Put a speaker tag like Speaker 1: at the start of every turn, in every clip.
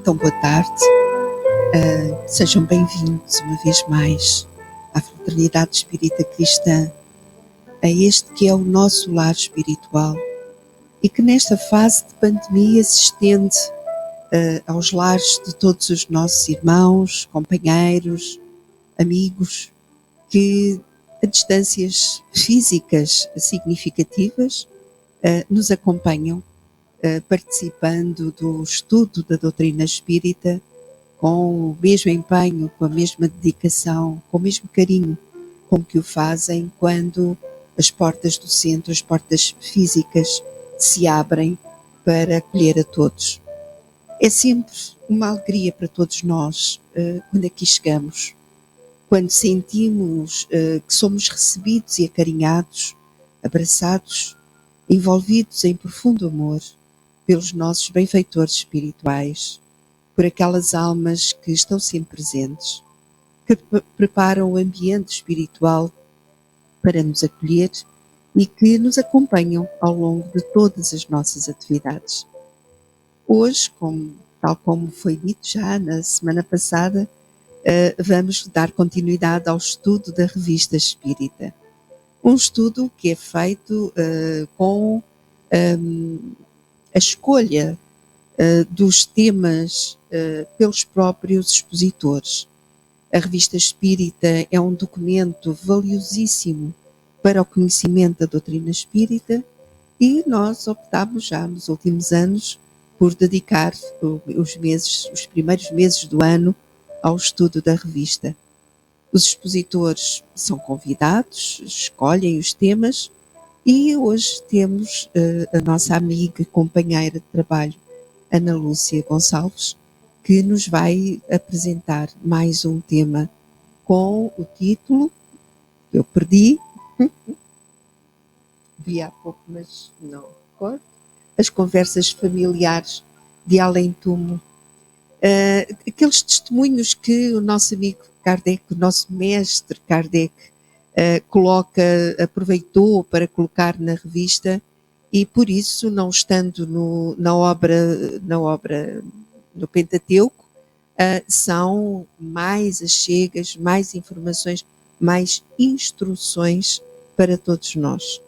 Speaker 1: Então, boa tarde. Sejam bem-vindos uma vez mais à Fraternidade Espírita Cristã, a este que é o nosso lar espiritual e que nesta fase de pandemia se estende aos lares de todos os nossos irmãos, companheiros, amigos, que a distâncias físicas significativas nos acompanham, participando do estudo da doutrina espírita com o mesmo empenho, com a mesma dedicação, com o mesmo carinho com que o fazem quando as portas do centro, as portas físicas, se abrem para acolher a todos. É sempre uma alegria para todos nós quando aqui chegamos, quando sentimos que somos recebidos e acarinhados, abraçados, envolvidos em profundo amor pelos nossos benfeitores espirituais, por aquelas almas que estão sempre presentes, que preparam o ambiente espiritual para nos acolher e que nos acompanham ao longo de todas as nossas atividades. Hoje, tal como foi dito já na semana passada, vamos dar continuidade ao estudo da Revista Espírita. Um estudo que é feito com a escolha dos temas pelos próprios expositores. A Revista Espírita é um documento valiosíssimo para o conhecimento da doutrina espírita e nós optámos já nos últimos anos por dedicar os primeiros meses do ano ao estudo da revista. Os expositores são convidados, escolhem os temas e hoje temos a nossa amiga e companheira de trabalho, Ana Lúcia Gonçalves, que nos vai apresentar mais um tema com o título que eu perdi, vi há pouco, mas não recordo, As Conversas Familiares de Além-Túmulo. Aqueles testemunhos que o nosso amigo Kardec, o nosso mestre Kardec, aproveitou para colocar na revista e por isso, não estando na obra no Pentateuco, são mais achegas, mais informações, mais instruções para todos nós.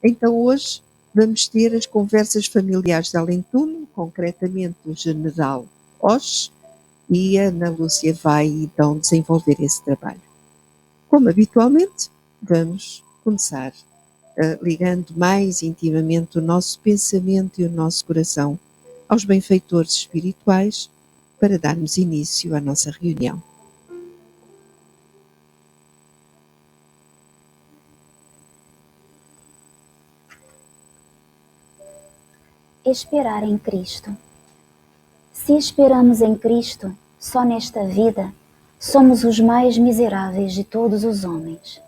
Speaker 1: Então hoje vamos ter as conversas familiares de Além-Túmulo, concretamente o General Osh, e a Ana Lúcia vai então desenvolver esse trabalho. Como habitualmente, vamos começar ligando mais intimamente o nosso pensamento e o nosso coração aos benfeitores espirituais para darmos início à nossa reunião.
Speaker 2: Esperar em Cristo. Se esperamos em Cristo, só nesta vida, somos os mais miseráveis de todos os homens.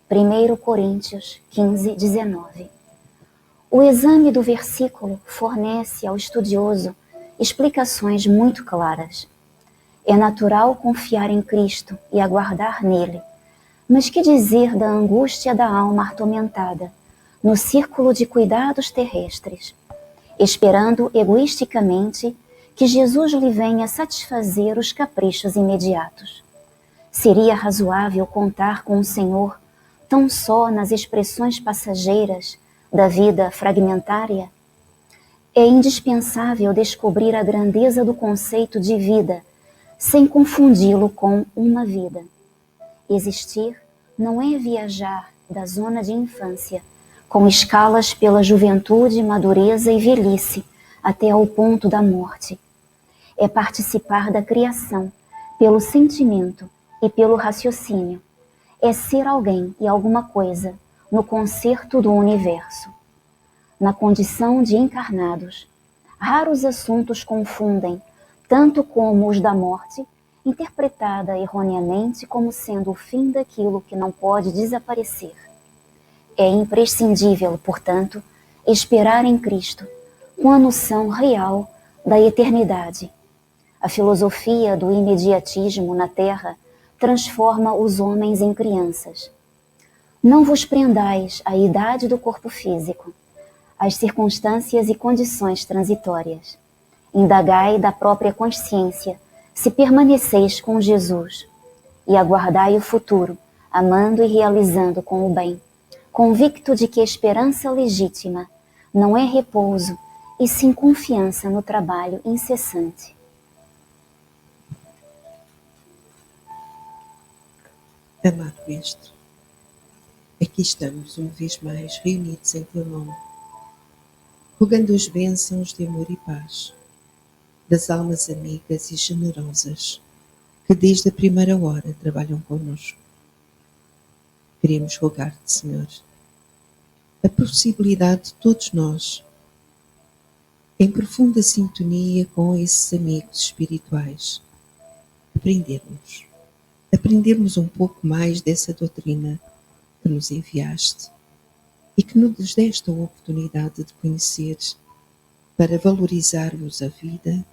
Speaker 2: 1 Coríntios 15, 19. O exame do versículo fornece ao estudioso explicações muito claras. É natural confiar em Cristo e aguardar nele, mas que dizer da angústia da alma atormentada, no círculo de cuidados terrestres, esperando egoisticamente que Jesus lhe venha satisfazer os caprichos imediatos? Seria razoável contar com o Senhor tão só nas expressões passageiras da vida fragmentária? É indispensável descobrir a grandeza do conceito de vida, sem confundi-lo com uma vida. Existir não é viajar da zona de infância, com escalas pela juventude, madureza e velhice, até ao ponto da morte. É participar da criação, pelo sentimento e pelo raciocínio. É ser alguém e alguma coisa no concerto do universo. Na condição de encarnados, raros assuntos confundem, tanto como os da morte, interpretada erroneamente como sendo o fim daquilo que não pode desaparecer. É imprescindível, portanto, esperar em Cristo, com a noção real da eternidade. A filosofia do imediatismo na Terra transforma os homens em crianças. Não vos prendais à idade do corpo físico, às circunstâncias e condições transitórias. Indagai da própria consciência se permaneceis com Jesus e aguardai o futuro, amando e realizando com o bem, convicto de que a esperança legítima não é repouso, e sim confiança no trabalho incessante.
Speaker 1: Amado Mestre, aqui estamos uma vez mais reunidos em Teu nome, rogando as bênçãos de amor e paz das almas amigas e generosas que desde a primeira hora trabalham conosco. Queremos rogar-te, Senhor, a possibilidade de todos nós, em profunda sintonia com esses amigos espirituais, aprendermos um pouco mais dessa doutrina que nos enviaste e que nos deste a oportunidade de conhecer para valorizarmos a vida,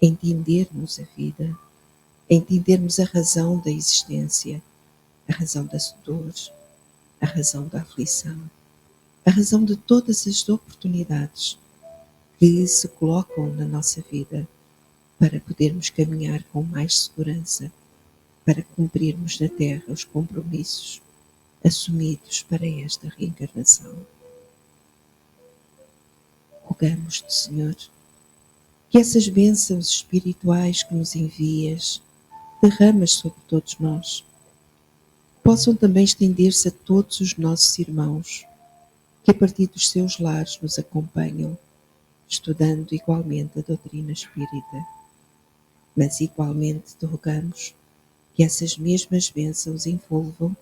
Speaker 1: entendermos a vida, entendermos a razão da existência, a razão das dores, a razão da aflição, a razão de todas as oportunidades que se colocam na nossa vida para podermos caminhar com mais segurança, para cumprirmos na Terra os compromissos assumidos para esta reencarnação. Rogamos-te, Senhor, que essas bênçãos espirituais que nos envias, derramas sobre todos nós, possam também estender-se a todos os nossos irmãos que a partir dos seus lares nos acompanham, estudando igualmente a doutrina espírita. Mas igualmente te rogamos que essas mesmas bênçãos envolvam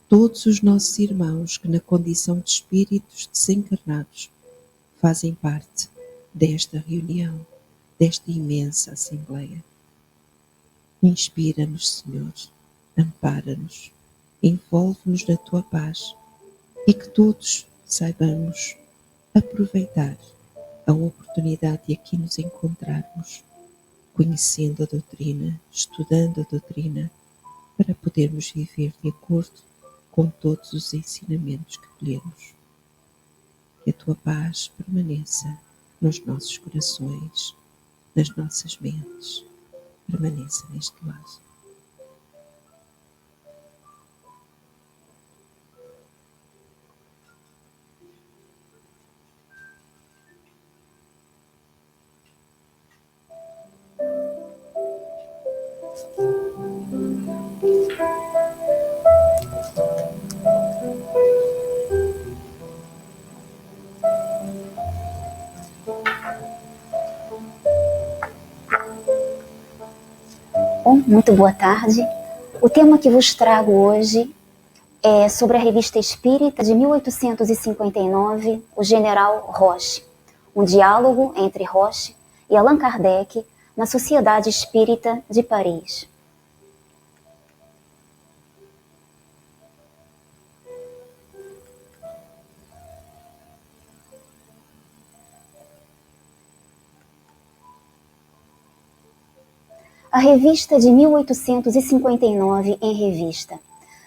Speaker 1: todos os nossos irmãos que na condição de espíritos desencarnados fazem parte desta reunião, desta imensa Assembleia. Inspira-nos, Senhor, ampara-nos, envolve-nos na Tua paz e que todos saibamos aproveitar a oportunidade de aqui nos encontrarmos, conhecendo a doutrina, estudando a doutrina, para podermos viver de acordo com todos os ensinamentos que lemos. Que a Tua paz permaneça nos nossos corações, nas nossas mentes, permaneça neste lar.
Speaker 2: Muito boa tarde. O tema que vos trago hoje é sobre a Revista Espírita de 1859, o General Roche, um diálogo entre Roche e Allan Kardec na Sociedade Espírita de Paris. A revista de 1859 em revista.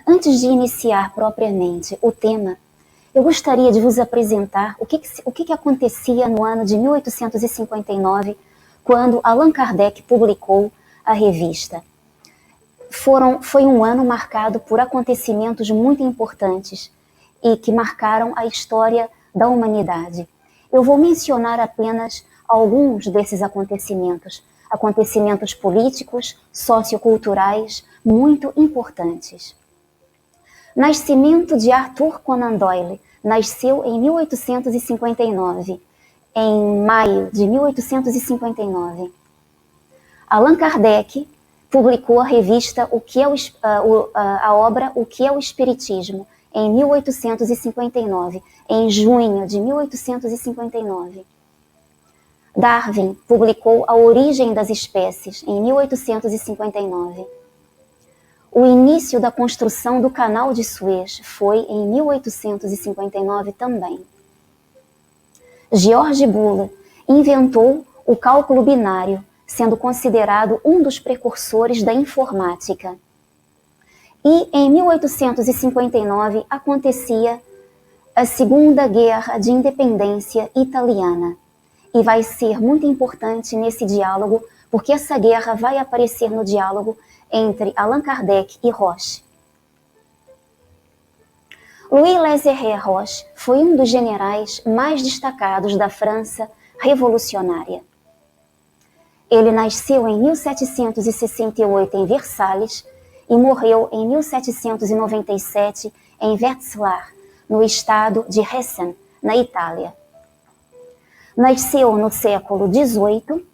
Speaker 2: Antes de iniciar propriamente o tema, eu gostaria de vos apresentar o que acontecia no ano de 1859, quando Allan Kardec publicou a revista. Foi um ano marcado por acontecimentos muito importantes e que marcaram a história da humanidade. Eu vou mencionar apenas alguns desses acontecimentos políticos, socioculturais, muito importantes. Nascimento de Arthur Conan Doyle. Nasceu em 1859, em maio de 1859. Allan Kardec publicou a revista a obra O que é o Espiritismo, em 1859, em junho de 1859. Darwin publicou A Origem das Espécies, em 1859. O início da construção do Canal de Suez foi em 1859 também. George Boole inventou o cálculo binário, sendo considerado um dos precursores da informática. E em 1859 acontecia a Segunda Guerra de Independência Italiana. e vai ser muito importante nesse diálogo, porque essa guerra vai aparecer no diálogo entre Allan Kardec e Roche. Louis Lézéré Roche foi um dos generais mais destacados da França revolucionária. Ele nasceu em 1768 em Versalhes e morreu em 1797 em Wetzlar, no estado de Hessen, na Itália. Nasceu no século XVIII,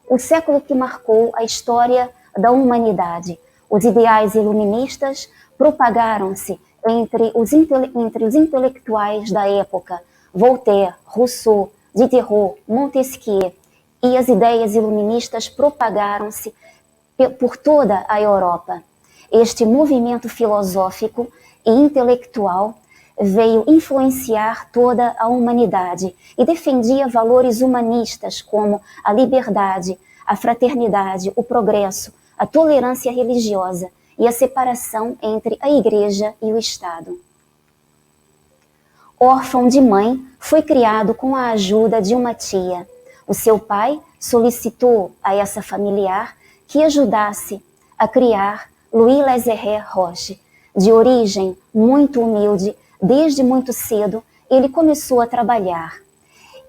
Speaker 2: o século que marcou a história da humanidade. Os ideais iluministas propagaram-se entre os intelectuais da época, Voltaire, Rousseau, Diderot, Montesquieu, e as ideias iluministas propagaram-se por toda a Europa. Este movimento filosófico e intelectual veio influenciar toda a humanidade e defendia valores humanistas como a liberdade, a fraternidade, o progresso, a tolerância religiosa e a separação entre a Igreja e o Estado. Órfão de mãe, foi criado com a ajuda de uma tia. O seu pai solicitou a essa familiar que ajudasse a criar Louis Lézéré Roche. De origem muito humilde, desde muito cedo ele começou a trabalhar.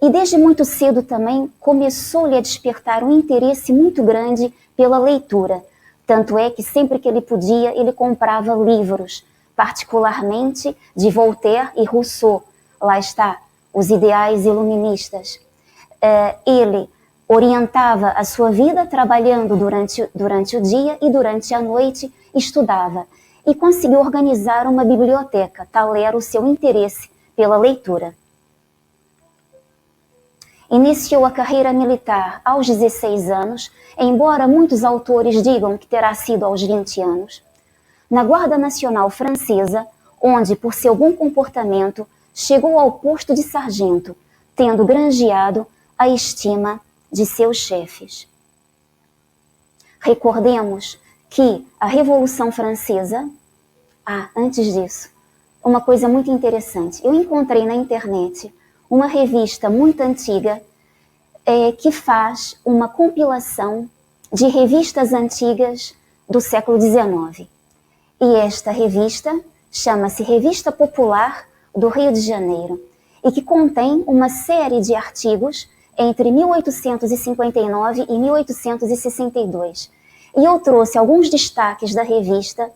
Speaker 2: E desde muito cedo também começou-lhe a despertar um interesse muito grande pela leitura. Tanto é que sempre que ele podia, ele comprava livros, particularmente de Voltaire e Rousseau. Lá está, os ideais iluministas. Ele orientava a sua vida trabalhando durante o dia e durante a noite estudava. E conseguiu organizar uma biblioteca, tal era o seu interesse pela leitura. Iniciou a carreira militar aos 16 anos, embora muitos autores digam que terá sido aos 20 anos, na Guarda Nacional Francesa, onde, por seu bom comportamento, chegou ao posto de sargento, tendo granjeado a estima de seus chefes. Recordemos que a Revolução Francesa... antes disso, uma coisa muito interessante. Eu encontrei na internet uma revista muito antiga que faz uma compilação de revistas antigas do século XIX. E esta revista chama-se Revista Popular do Rio de Janeiro e que contém uma série de artigos entre 1859 e 1862. E eu trouxe alguns destaques da revista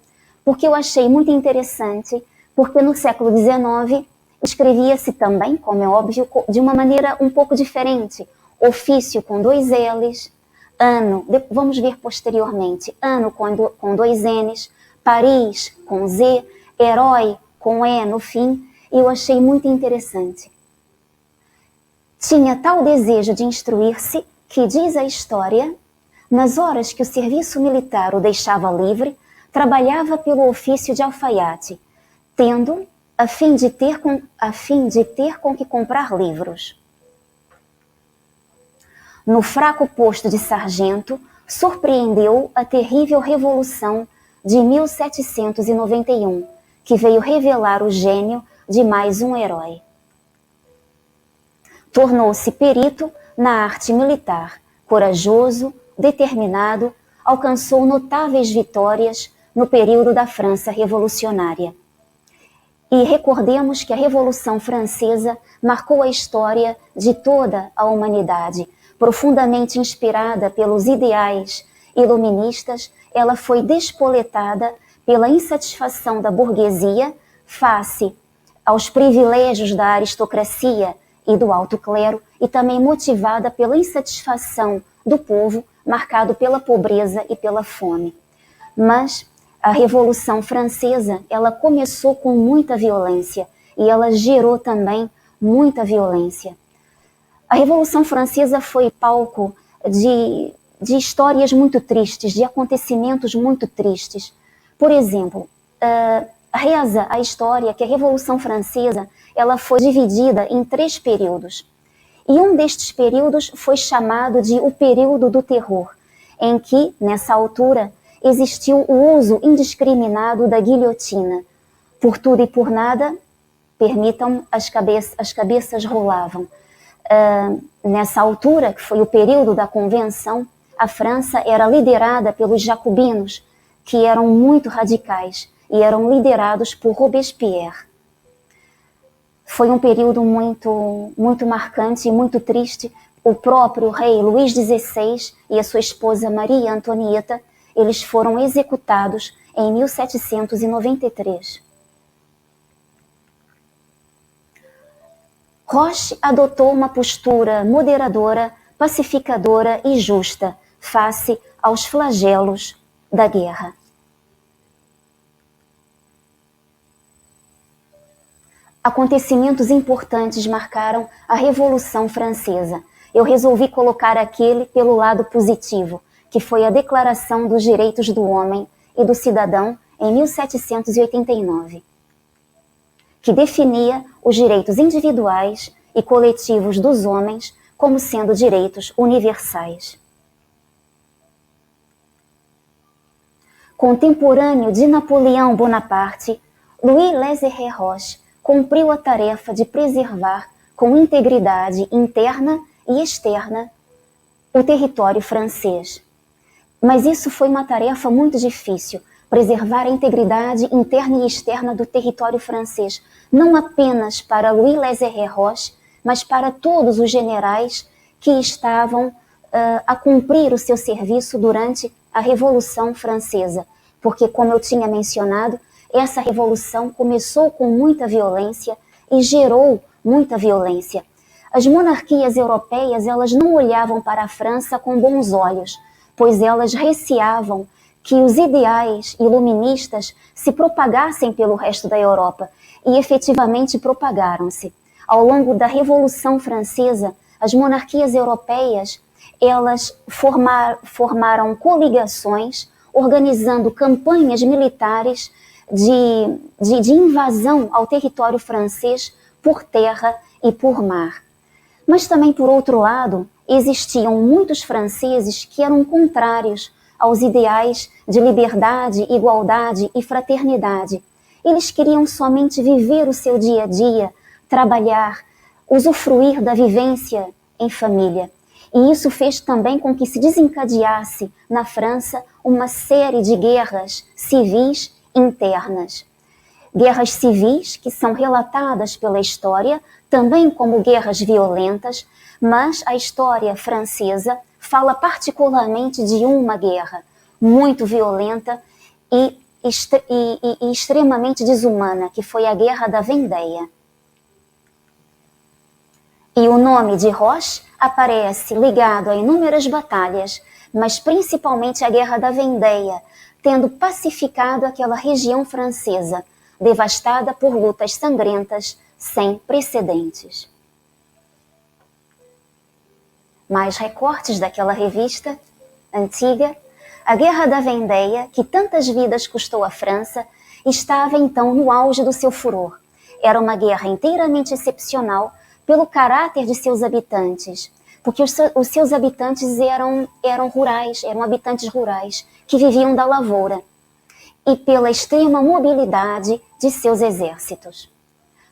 Speaker 2: porque eu achei muito interessante, porque no século XIX escrevia-se também, como é óbvio, de uma maneira um pouco diferente. Ofício com 2 L's, ano, vamos ver posteriormente, ano com 2 N's, Paris com Z, herói com E no fim, e eu achei muito interessante. Tinha tal desejo de instruir-se que, diz a história, nas horas que o serviço militar o deixava livre, trabalhava pelo ofício de alfaiate, tendo a fim de ter com que comprar livros. No fraco posto de sargento, surpreendeu a terrível Revolução de 1791, que veio revelar o gênio de mais um herói. Tornou-se perito na arte militar, corajoso, determinado, alcançou notáveis vitórias no período da França revolucionária. E recordemos que a Revolução Francesa marcou a história de toda a humanidade. Profundamente inspirada pelos ideais iluministas, ela foi despoletada pela insatisfação da burguesia face aos privilégios da aristocracia e do alto clero, e também motivada pela insatisfação do povo, marcado pela pobreza e pela fome. Mas a Revolução Francesa, ela começou com muita violência e ela gerou também muita violência. A Revolução Francesa foi palco de histórias muito tristes, de acontecimentos muito tristes. Por exemplo, reza a história que a Revolução Francesa ela foi dividida em 3 períodos. E um destes períodos foi chamado de o período do terror, em que, nessa altura, existiu o uso indiscriminado da guilhotina. Por tudo e por nada, permitam, as cabeças rolavam. Nessa altura, que foi o período da Convenção, a França era liderada pelos jacobinos, que eram muito radicais e eram liderados por Robespierre. Foi um período muito marcante e muito triste. O próprio rei Luís XVI e a sua esposa Maria Antonieta, eles foram executados em 1793. Roche adotou uma postura moderadora, pacificadora e justa face aos flagelos da guerra. Acontecimentos importantes marcaram a Revolução Francesa. Eu resolvi colocar aquele pelo lado positivo, que foi a Declaração dos Direitos do Homem e do Cidadão em 1789, que definia os direitos individuais e coletivos dos homens como sendo direitos universais. Contemporâneo de Napoleão Bonaparte, Louis Lézéré Roche cumpriu a tarefa de preservar com integridade interna e externa o território francês. Mas isso foi uma tarefa muito difícil, preservar a integridade interna e externa do território francês, não apenas para Louis Lézéré Roche, mas para todos os generais que estavam a cumprir o seu serviço durante a Revolução Francesa. Porque, como eu tinha mencionado, essa revolução começou com muita violência e gerou muita violência. As monarquias europeias, elas não olhavam para a França com bons olhos, pois elas receavam que os ideais iluministas se propagassem pelo resto da Europa, e efetivamente propagaram-se. Ao longo da Revolução Francesa, as monarquias europeias, elas formaram coligações, organizando campanhas militares de invasão ao território francês por terra e por mar. Mas também, por outro lado, existiam muitos franceses que eram contrários aos ideais de liberdade, igualdade e fraternidade. Eles queriam somente viver o seu dia a dia, trabalhar, usufruir da vivência em família. E isso fez também com que se desencadeasse na França uma série de guerras civis internas. Guerras civis que são relatadas pela história também como guerras violentas, mas a história francesa fala particularmente de uma guerra muito violenta e extremamente desumana, que foi a Guerra da Vendéia. E o nome de Roche aparece ligado a inúmeras batalhas, mas principalmente a Guerra da Vendéia, tendo pacificado aquela região francesa, devastada por lutas sangrentas sem precedentes. Mais recortes daquela revista antiga. A Guerra da Vendéia, que tantas vidas custou à França, estava então no auge do seu furor. Era uma guerra inteiramente excepcional pelo caráter de seus habitantes, porque os seus habitantes eram rurais, eram habitantes rurais, que viviam da lavoura, e pela extrema mobilidade de seus exércitos.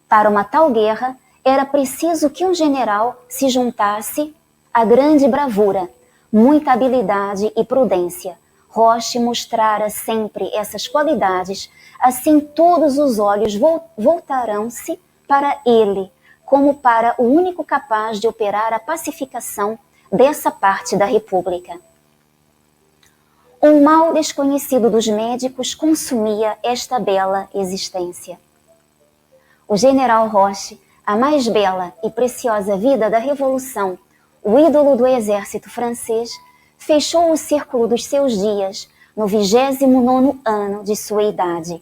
Speaker 2: Para uma tal guerra, era preciso que um general se juntasse à grande bravura, muita habilidade e prudência. Roche mostrara sempre essas qualidades, assim todos os olhos voltarão-se para ele, como para o único capaz de operar a pacificação dessa parte da República. Um mal desconhecido dos médicos consumia esta bela existência. O general Roche, a mais bela e preciosa vida da Revolução, o ídolo do exército francês, fechou o círculo dos seus dias no 29º ano de sua idade.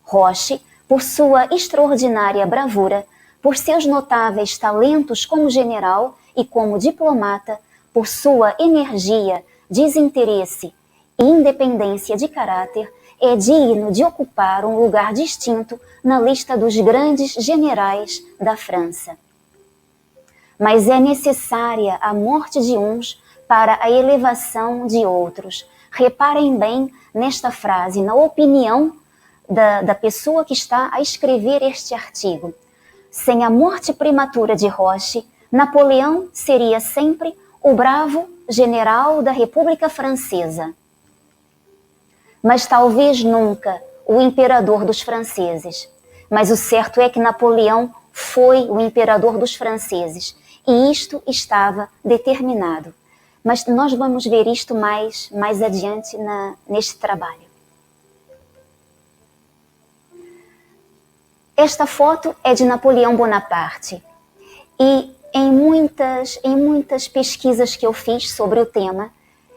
Speaker 2: Roche, por sua extraordinária bravura, por seus notáveis talentos como general e como diplomata, por sua energia, desinteresse e independência de caráter, é digno de ocupar um lugar distinto na lista dos grandes generais da França. Mas é necessária a morte de uns para a elevação de outros. Reparem bem nesta frase, na opinião da pessoa que está a escrever este artigo. Sem a morte prematura de Roche, Napoleão seria sempre o bravo general da República Francesa, mas talvez nunca o imperador dos franceses. Mas o certo é que Napoleão foi o imperador dos franceses, e isto estava determinado. Mas nós vamos ver isto mais adiante neste trabalho. Esta foto é de Napoleão Bonaparte, e em muitas pesquisas que eu fiz sobre o tema,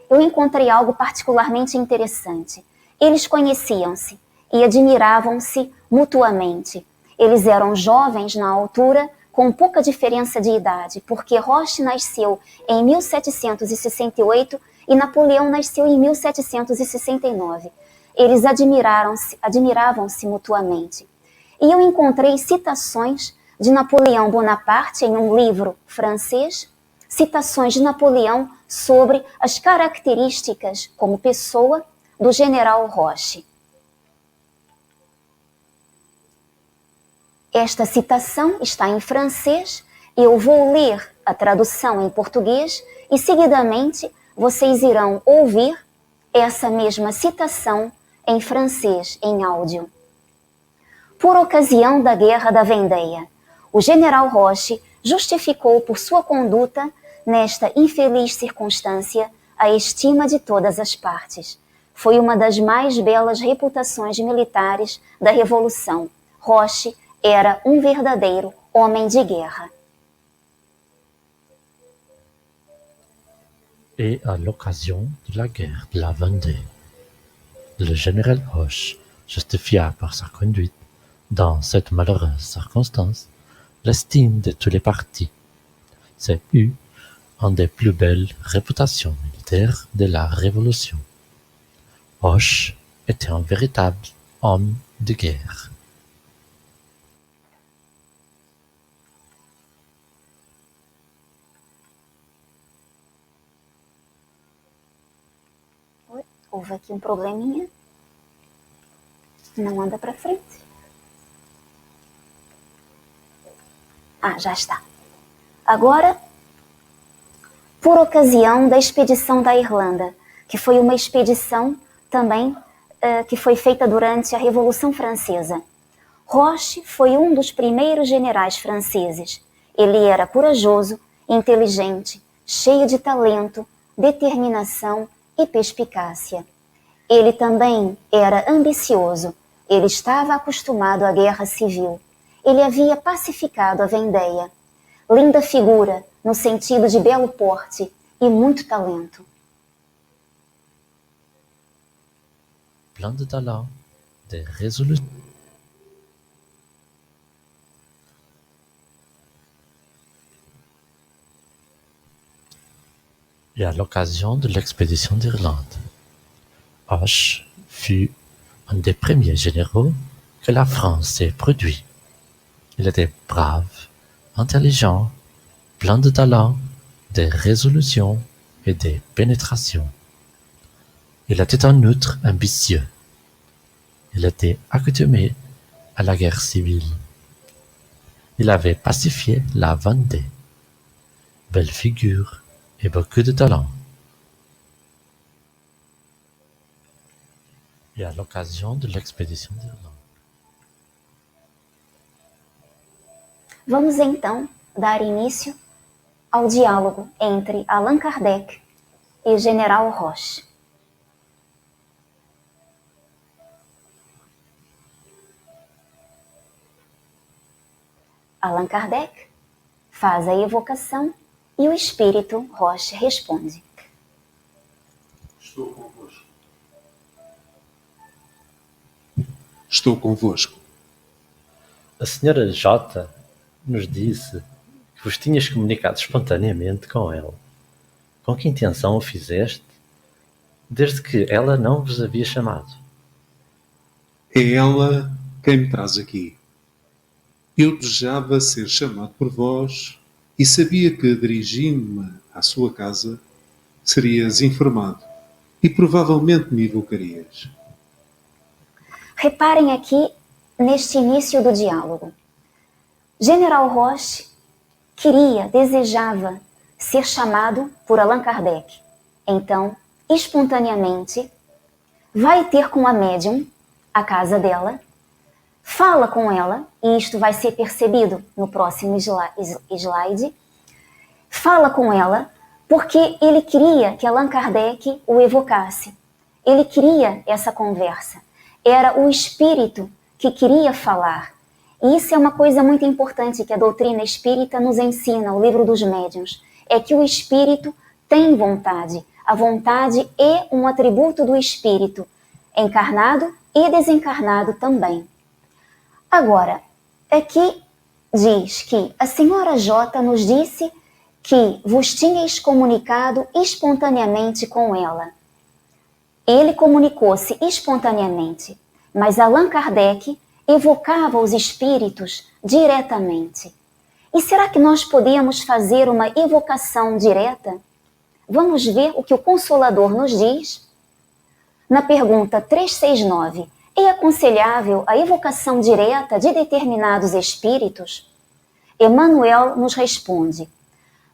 Speaker 2: eu encontrei algo particularmente interessante. Eles conheciam-se e admiravam-se mutuamente. Eles eram jovens na altura, com pouca diferença de idade, porque Roche nasceu em 1768 e Napoleão nasceu em 1769. Eles admiravam-se mutuamente. E eu encontrei citações de Napoleão Bonaparte em um livro francês, citações de Napoleão sobre as características como pessoa do general Roche. Esta citação está em francês, eu vou ler a tradução em português e seguidamente vocês irão ouvir essa mesma citação em francês, em áudio. Por ocasião da Guerra da Vendéia, o general Roche justificou por sua conduta, nesta infeliz circunstância, a estima de todas as partes. Foi uma das mais belas reputações militares da Revolução. Roche era um verdadeiro homem de guerra.
Speaker 3: Et à l'occasion de la guerre de la Vendée, le général Roche justifia par sa conduite, dans cette malheureuse circonstance, l'estime de tous les partis. C'est eu une des plus belles réputations militaires de la Révolution. Roche était un véritable homme de guerre.
Speaker 2: Houve aqui um probleminha. Não anda para frente. Já está. Agora, por ocasião da expedição da Irlanda, que foi uma expedição também que foi feita durante a Revolução Francesa. Roche foi um dos primeiros generais franceses. Ele era corajoso, inteligente, cheio de talento, determinação e perspicácia. Ele também era ambicioso. Ele estava acostumado à guerra civil. Ele havia pacificado a Vendéia. Linda figura, no sentido de belo porte e muito talento.
Speaker 3: Plein de talent, de résolution. Et à l'occasion de l'expédition d'Irlande, Hoche fut un des premiers généraux que la France ait produit. Il était brave, intelligent, plein de talent, de résolution et de pénétration. Il était en outre ambitieux. Il était accoutumé à la guerre civile. Il avait pacifié la Vendée. Belle figure et beaucoup de talent. Et à l'occasion de l'expédition d'Irlande.
Speaker 2: Vamos então dar início ao diálogo entre Allan Kardec e o general Roche. Allan Kardec faz a evocação e o espírito Roche responde.
Speaker 4: Estou convosco. Estou convosco.
Speaker 3: A senhora J nos disse que vos tinhas comunicado espontaneamente com ela. Com que intenção o fizeste, desde que ela não vos havia chamado?
Speaker 4: É ela quem me traz aqui. Eu desejava ser chamado por vós e sabia que, dirigindo-me à sua casa, serias informado e provavelmente me evocarias.
Speaker 2: Reparem aqui neste início do diálogo. General Roche desejava ser chamado por Allan Kardec. Então, espontaneamente, vai ter com a médium a casa dela, fala com ela, e isto vai ser percebido no próximo slide, fala com ela porque ele queria que Allan Kardec o evocasse. Ele queria essa conversa. Era o espírito que queria falar. E isso é uma coisa muito importante que a doutrina espírita nos ensina, o livro dos médiuns, é que o espírito tem vontade. A vontade é um atributo do espírito, encarnado e desencarnado também. Agora, aqui diz que a senhora J nos disse que vos tinhais comunicado espontaneamente com ela. Ele comunicou-se espontaneamente, mas Allan Kardec evocava os espíritos diretamente. E será que nós podemos fazer uma evocação direta? Vamos ver o que o Consolador nos diz. Na pergunta 369, é aconselhável a evocação direta de determinados espíritos? Emmanuel nos responde: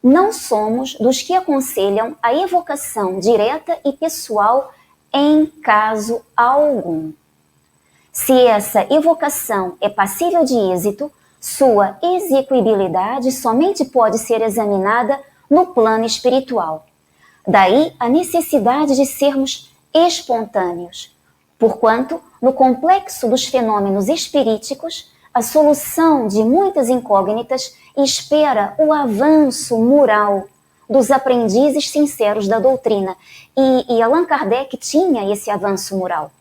Speaker 2: não somos dos que aconselham a evocação direta e pessoal em caso algum. Se essa evocação é passível de êxito, sua execuibilidade somente pode ser examinada no plano espiritual. Daí a necessidade de sermos espontâneos, porquanto, no complexo dos fenômenos espiríticos, a solução de muitas incógnitas espera o avanço moral dos aprendizes sinceros da doutrina. E Allan Kardec tinha esse avanço moral.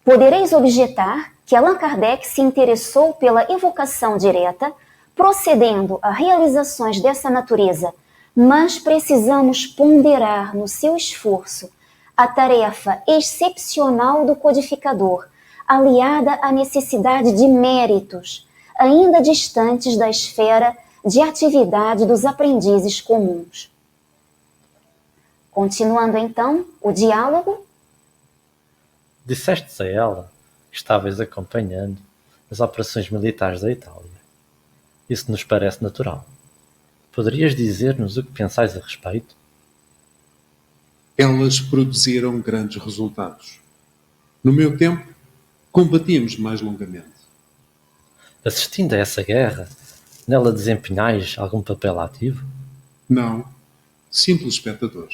Speaker 2: Podereis objetar que Allan Kardec se interessou pela evocação direta, procedendo a realizações dessa natureza, mas precisamos ponderar no seu esforço a tarefa excepcional do codificador, aliada à necessidade de méritos, ainda distantes da esfera de atividade dos aprendizes comuns. Continuando então o diálogo.
Speaker 3: Disseste a ela que estavas acompanhando as operações militares da Itália. Isso nos parece natural. Poderias dizer-nos o que pensais a respeito?
Speaker 4: Elas produziram grandes resultados. No meu tempo, combatíamos mais longamente.
Speaker 3: Assistindo a essa guerra, nela desempenhais algum papel ativo?
Speaker 4: Não, simples espectador.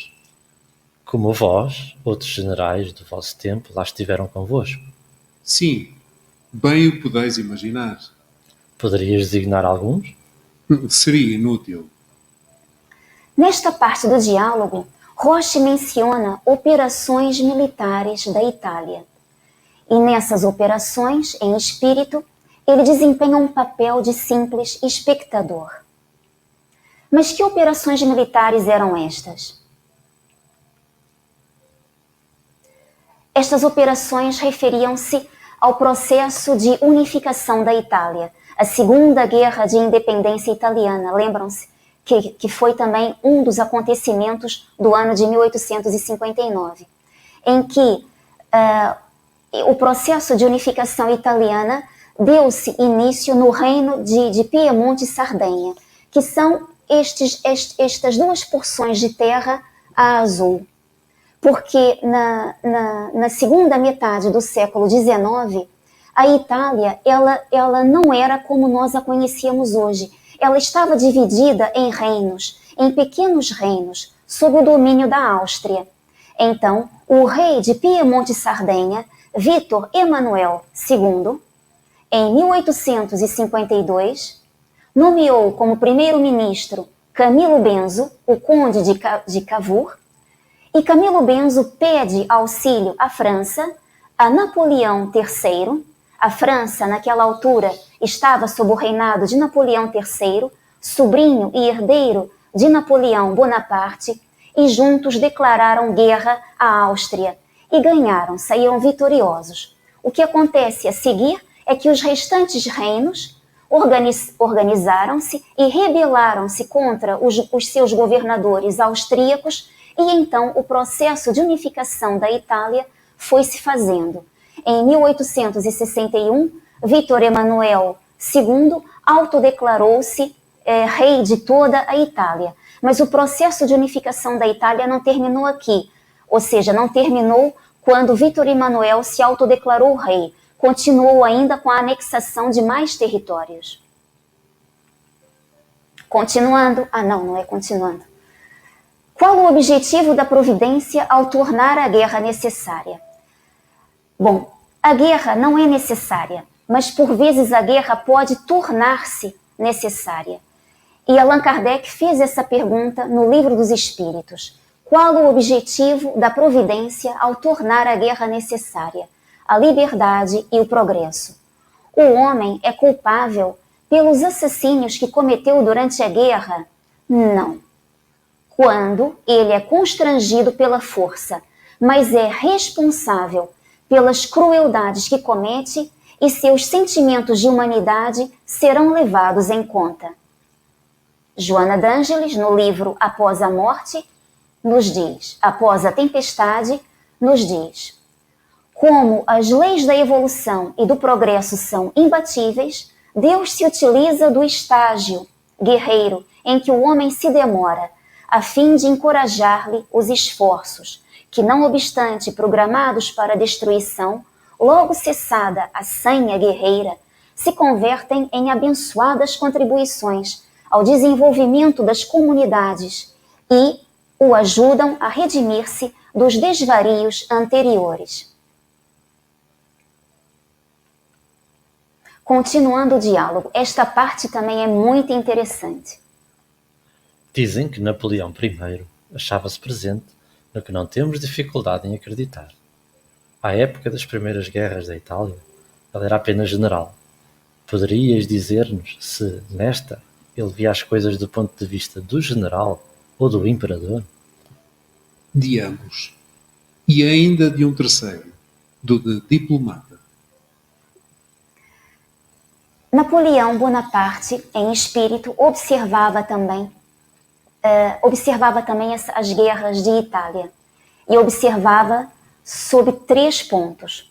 Speaker 3: Como vós, outros generais do vosso tempo lá estiveram convosco.
Speaker 4: Sim, bem o podeis imaginar.
Speaker 3: Poderias designar alguns?
Speaker 4: Seria inútil.
Speaker 2: Nesta parte do diálogo, Roche menciona operações militares da Itália. E nessas operações, em espírito, ele desempenha um papel de simples espectador. Mas que operações militares eram estas? Estas operações referiam-se ao processo de unificação da Itália, a Segunda Guerra de Independência Italiana, lembram-se? Que foi também um dos acontecimentos do ano de 1859, em que o processo de unificação italiana deu-se início no reino de Piemonte e Sardenha, que são estas duas porções de terra a azul. Porque na segunda metade do século XIX, a Itália ela não era como nós a conhecíamos hoje. Ela estava dividida em reinos, em pequenos reinos, sob o domínio da Áustria. Então, o rei de Piemonte e Sardenha, Vítor Emanuel II, em 1852, nomeou como primeiro-ministro Camilo Benso, o conde de Cavour, e Camilo Benso pede auxílio à França, a Napoleão III. A França, naquela altura, estava sob o reinado de Napoleão III, sobrinho e herdeiro de Napoleão Bonaparte, e juntos declararam guerra à Áustria e ganharam, saíram vitoriosos. O que acontece a seguir é que os restantes reinos organizaram-se e rebelaram-se contra os seus governadores austríacos, e então o processo de unificação da Itália foi se fazendo. Em 1861, Vítor Emanuel II autodeclarou-se rei de toda a Itália. Mas o processo de unificação da Itália não terminou aqui, ou seja, não terminou quando Vítor Emanuel se autodeclarou rei, continuou ainda com a anexação de mais territórios. Continuando, não é continuando. Qual o objetivo da providência ao tornar a guerra necessária? Bom, a guerra não é necessária, mas por vezes a guerra pode tornar-se necessária. E Allan Kardec fez essa pergunta no Livro dos Espíritos. Qual o objetivo da providência ao tornar a guerra necessária? A liberdade e o progresso. O homem é culpável pelos assassínios que cometeu durante a guerra? Não. Quando ele é constrangido pela força, mas é responsável pelas crueldades que comete e seus sentimentos de humanidade serão levados em conta. Joana d'Ângeles, no livro Após a Morte, nos diz, após a tempestade, nos diz: como as leis da evolução e do progresso são imbatíveis, Deus se utiliza do estágio guerreiro em que o homem se demora, a fim de encorajar-lhe os esforços, que, não obstante programados para a destruição, logo cessada a sanha guerreira, se convertem em abençoadas contribuições ao desenvolvimento das comunidades e o ajudam a redimir-se dos desvarios anteriores. Continuando o diálogo, esta parte também é muito interessante.
Speaker 3: Dizem que Napoleão I achava-se presente no que não temos dificuldade em acreditar. À época das primeiras guerras da Itália, ele era apenas general. Poderias dizer-nos se, nesta, ele via as coisas do ponto de vista do general ou do imperador?
Speaker 4: De ambos. E ainda de um terceiro, do de diplomata.
Speaker 2: Napoleão Bonaparte, em espírito, observava também as guerras de Itália e observava sob 3 pontos.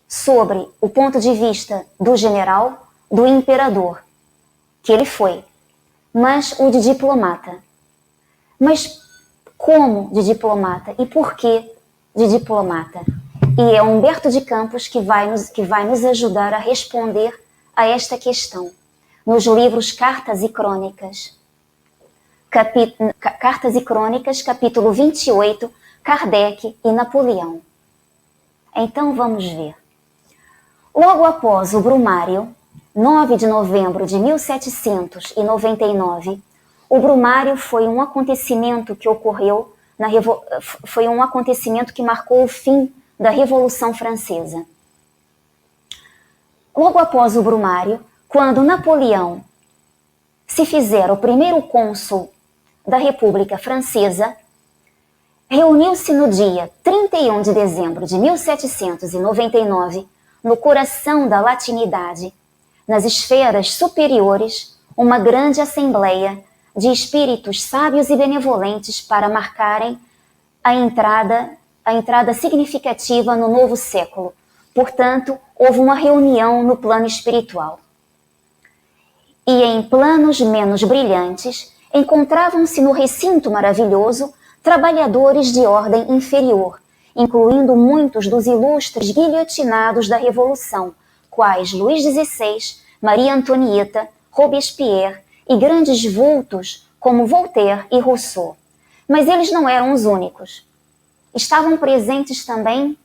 Speaker 2: Sobre o ponto de vista do general, do imperador, que ele foi, mas o de diplomata. Mas como de diplomata e por que de diplomata? E é Humberto de Campos que vai nos ajudar a responder a esta questão, nos livros Cartas e Crônicas. Cartas e Crônicas, capítulo 28, Kardec e Napoleão. Então vamos ver. Logo após o Brumário, 9 de novembro de 1799, o Brumário foi um acontecimento que ocorreu, foi um acontecimento que marcou o fim da Revolução Francesa. Logo após o Brumário, quando Napoleão se fizer o primeiro cônsul da República Francesa, reuniu-se no dia 31 de dezembro de 1799, no coração da latinidade, nas esferas superiores, uma grande assembleia de espíritos sábios e benevolentes para marcarem a entrada significativa no novo século. Portanto, houve uma reunião no plano espiritual. E em planos menos brilhantes, encontravam-se no recinto maravilhoso trabalhadores de ordem inferior, incluindo muitos dos ilustres guilhotinados da Revolução, quais Luís XVI, Maria Antonieta, Robespierre e grandes vultos como Voltaire e Rousseau. Mas eles não eram os únicos. Estavam presentes também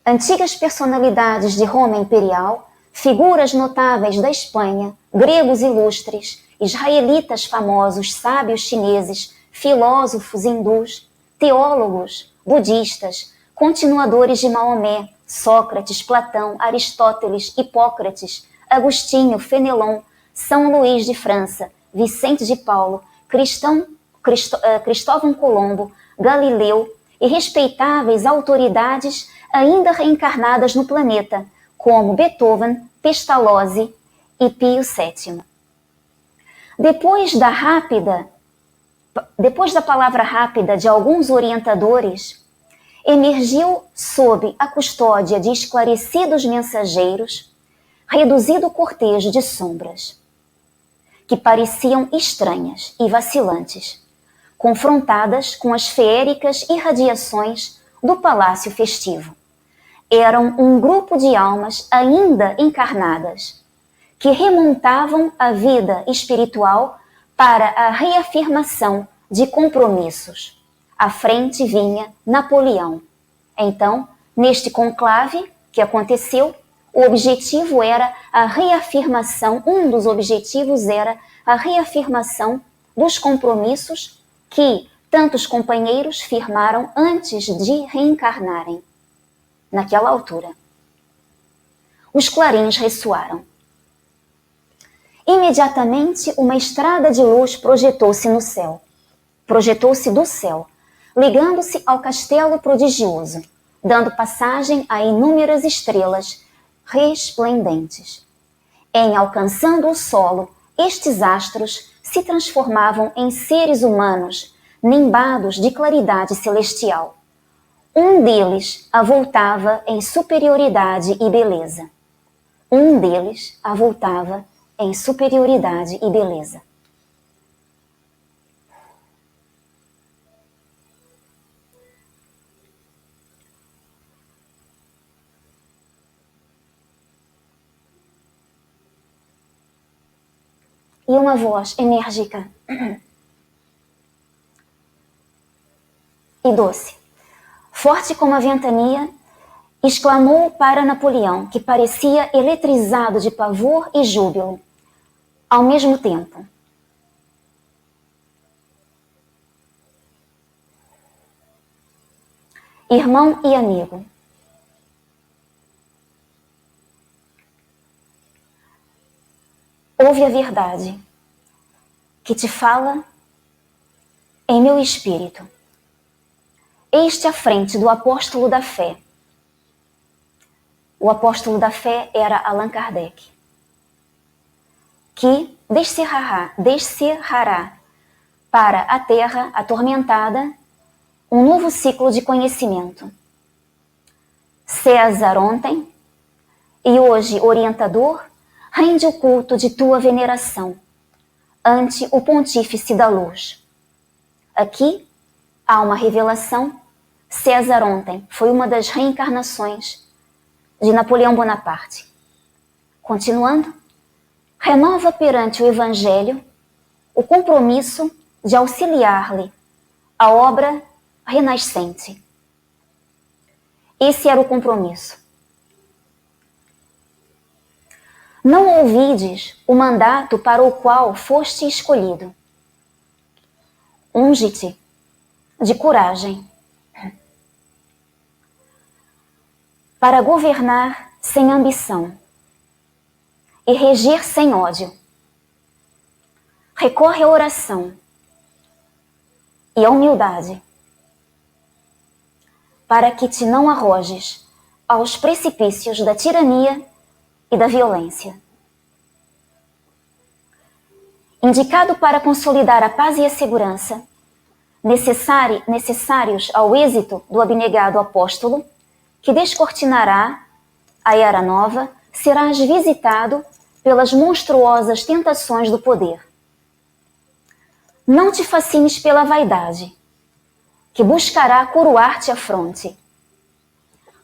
Speaker 2: antigas personalidades de Roma imperial, figuras notáveis da Espanha, gregos ilustres, israelitas famosos, sábios chineses, filósofos hindus, teólogos, budistas, continuadores de Maomé, Sócrates, Platão, Aristóteles, Hipócrates, Agostinho, Fenelon, São Luís de França, Vicente de Paulo, Cristóvão Colombo, Galileu e respeitáveis autoridades ainda reencarnadas no planeta, como Beethoven, Pestalozzi e Pio VII. Depois da palavra rápida de alguns orientadores, emergiu sob a custódia de esclarecidos mensageiros, reduzido cortejo de sombras, que pareciam estranhas e vacilantes, confrontadas com as feéricas irradiações do palácio festivo. Eram um grupo de almas ainda encarnadas, que remontavam a vida espiritual para a reafirmação de compromissos. À frente vinha Napoleão. Então, neste conclave que aconteceu, o objetivo era a reafirmação, um dos objetivos era a reafirmação dos compromissos que tantos companheiros firmaram antes de reencarnarem. Naquela altura, os clarins ressoaram. Imediatamente, uma estrada de luz projetou-se do céu, ligando-se ao castelo prodigioso, dando passagem a inúmeras estrelas resplendentes. Em alcançando o solo, estes astros se transformavam em seres humanos nimbados de claridade celestial. Um deles avultava em superioridade e beleza. E uma voz enérgica e doce, forte como a ventania, exclamou para Napoleão, que parecia eletrizado de pavor e júbilo ao mesmo tempo. Irmão e amigo, ouve a verdade que te fala em meu espírito. Este à frente do apóstolo da fé. O apóstolo da fé era Allan Kardec, que descerrará para a terra atormentada um novo ciclo de conhecimento. César ontem e hoje orientador, rende o culto de tua veneração ante o pontífice da luz. Aqui há uma revelação. César ontem foi uma das reencarnações de Napoleão Bonaparte. Continuando, renova perante o Evangelho o compromisso de auxiliar-lhe a obra renascente. Esse era o compromisso. Não ouvides o mandato para o qual foste escolhido. Unge-te de coragem para governar sem ambição e reger sem ódio. Recorre à oração e à humildade para que te não arrojes aos precipícios da tirania e da violência. Indicado para consolidar a paz e a segurança, necessários ao êxito do abnegado apóstolo, que descortinará a era nova, serás visitado pelas monstruosas tentações do poder. Não te fascines pela vaidade, que buscará coroar-te a fronte.